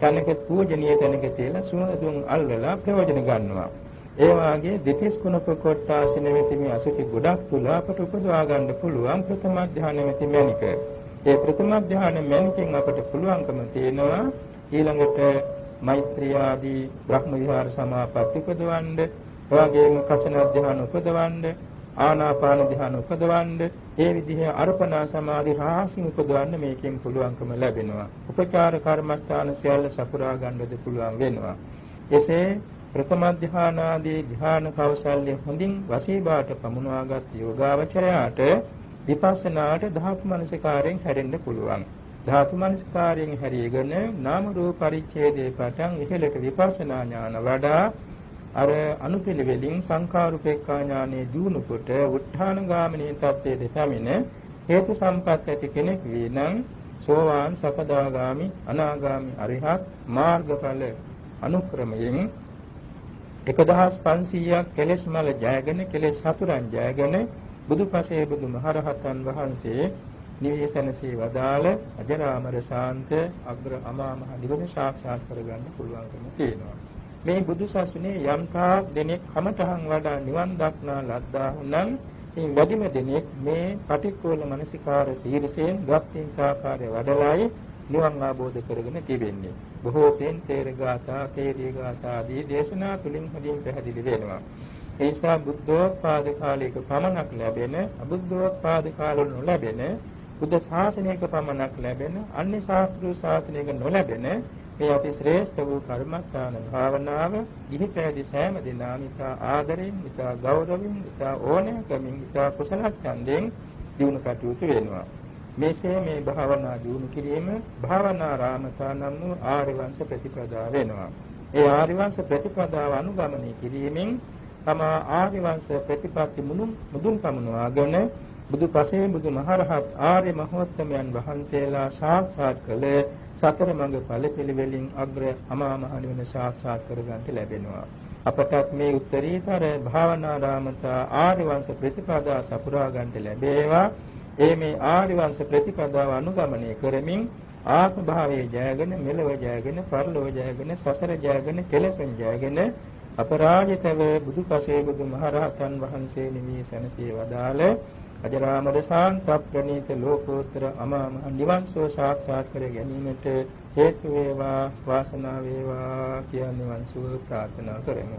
තැනක පූජනීය තැනක තියලා සුවඳ දුම් අල්වලා ප්‍රයෝජන ගන්නවා. ඒ වාගේ දෙතිස් කුණප කොට්ටාස නැමැති මේ අසුචි ගොඩක් තුල අපට උපදවා ගන්න පුළුවන් ප්‍රථම ධ්‍යාන නැමැති මණික. ඒ ප්‍රථම ධ්‍යාන මණිකෙන් අපට පුළුවන්කම තියෙනවා ඊළඟට මෛත්‍රී ආදී බ්‍රහ්ම විහාර සමාපatti උපදවන්න, එවාගේම කසන ධ්‍යාන උපදවන්න, ආනාපාන ධ්‍යාන උපදවන්න, ඒ විදිහේ අර්පණා සමාධි රාශිය උපදවන්න මේකෙන් පුළුවන්කම ලැබෙනවා. උපචාර කර්මස්ථාන සියල්ල සපුරා ගන්නද පුළුවන් වෙනවා. එසේ ප්‍රථම ධ්‍යාන ආදී ධ්‍යාන කෞශල්‍ය හොඳින් වශීභාට පමුණවාගත් යෝගාවචරයාට විපස්සනාට ධාතු මනසිකාරයෙන් හැරෙන්න පුළුවන්. ධාතු මනසිකාරයෙන් හැරීගෙන නාම රූප පරිච්ඡේදයේ පටන් ඉහළට විපස්සනා ඥාන වඩා අර අනුපිළිවෙලින් සංඛාරුපේක්ඛා ඥානෙ දිනු කොට උත්ථාන ගාමිනී තත්ත්වයට පැමිණ හේතු සම්පත් ඇති කෙනෙක් වේ නම් සෝවාන් සකදාගාමි අනාගාමි අරිහත් මාර්ගඵල අනුක්‍රමයෙන් 1500ක් කෙලෙස් මල ජයගෙන කෙලෙස් සතුරන් ජයගෙන බුදුපසේ බුදුමහරහතන් වහන්සේ නිවේසනසේ වදාළ අජරාමර ශාන්ත අග්‍ර අමා මහ නිවන සාක්ෂාත් කරගන්න පුළුවන්කම තියෙනවා. මේ බුදු සසුනේ යම්තා දෙනෙක් කමඨහන් වඩා නිවන් දක්නා ලද්දා නම් මේ වැඩිම දෙනෙක් මේ පටික්කුල මනසිකාර සීරසෙන් ගප්තින් සාකාරය වඩලායි නිවන් අවබෝධ කරගෙන තිබෙන්නේ. බොහෝ සෙන් තේර ගාථා, තේරිය ගාථා ආදී දේශනා තුලින් හදින් පැහැදිලි වෙනවා. ඒ නිසා බුද්ධෝත්පාද කාලයක පමණක් ලැබෙන, අබුද්ධෝත්පාද කාලවල නොලැබෙන, බුද්ධ ශාසනයක පමණක් ලැබෙන, අන්‍ය ශාස්ත්‍රීය ශාසනයක නොලැබෙන මේ අති ශ්‍රේෂ්ඨ වූ කර්මස්ථාන භාවනාව ගිහි පැවිදි සෑම දිනම ඉතා ආදරෙන්, ඉතා ගෞරවයෙන්, ඉතා ඕනෑකමින්, ඉතා කුසල ඡන්දයෙන් දිනු කටයුතු වෙනවා. මේසේ මේ භාවනා දිනු කිරීම භාවනා රාමතා නම් වූ ආර්ය වංශ ප්‍රතිපදාව වෙනවා. ඒ ආර්ය වංශ ප්‍රතිපදාව අනුගමනය කිරීමෙන් තමා ආර්ය වංශ ප්‍රතිපatti මුදුන් පමුණවාගෙන බුදුපසේ බුදුමහරහත් ආර්ය මහෝත්තමයන් වහන්සේලා සාක්ෂාත් කළ සතර මඟ ඵල පිළිවෙලින් අග්‍ර අමා මහ නිවන සාක්ෂාත් කරගන්නට ලැබෙනවා. අපටත් මේ උත්තරීතර භාවනා රාමතා ආර්ය වංශ ප්‍රතිපදා සපුරා ගන්නට ලැබේවා. මේ ආර්ය වංශ ප්‍රතිපදාව අනුගමනය කරමින් ආත්ම භාවයේ ජයගෙන, මෙලව ජයගෙන, පරලොව ජයගෙන, සසර ජයගෙන, කෙලෙසෙන් ජයගෙන අපරාජිතව බුදුපසේ බුදුමහරහතන් වහන්සේ නිමී සැනසී වදාළ අජරාමර ශාන්ත ප්‍රණීත ලෝකෝත්තර අමා මහ නිවන් සෝ සාක්ෂාත් කර ගැනීමට හේතු වේවා, වාසනාව වේවා කියන නිවන් සුව ප්‍රාර්ථනා කරමු.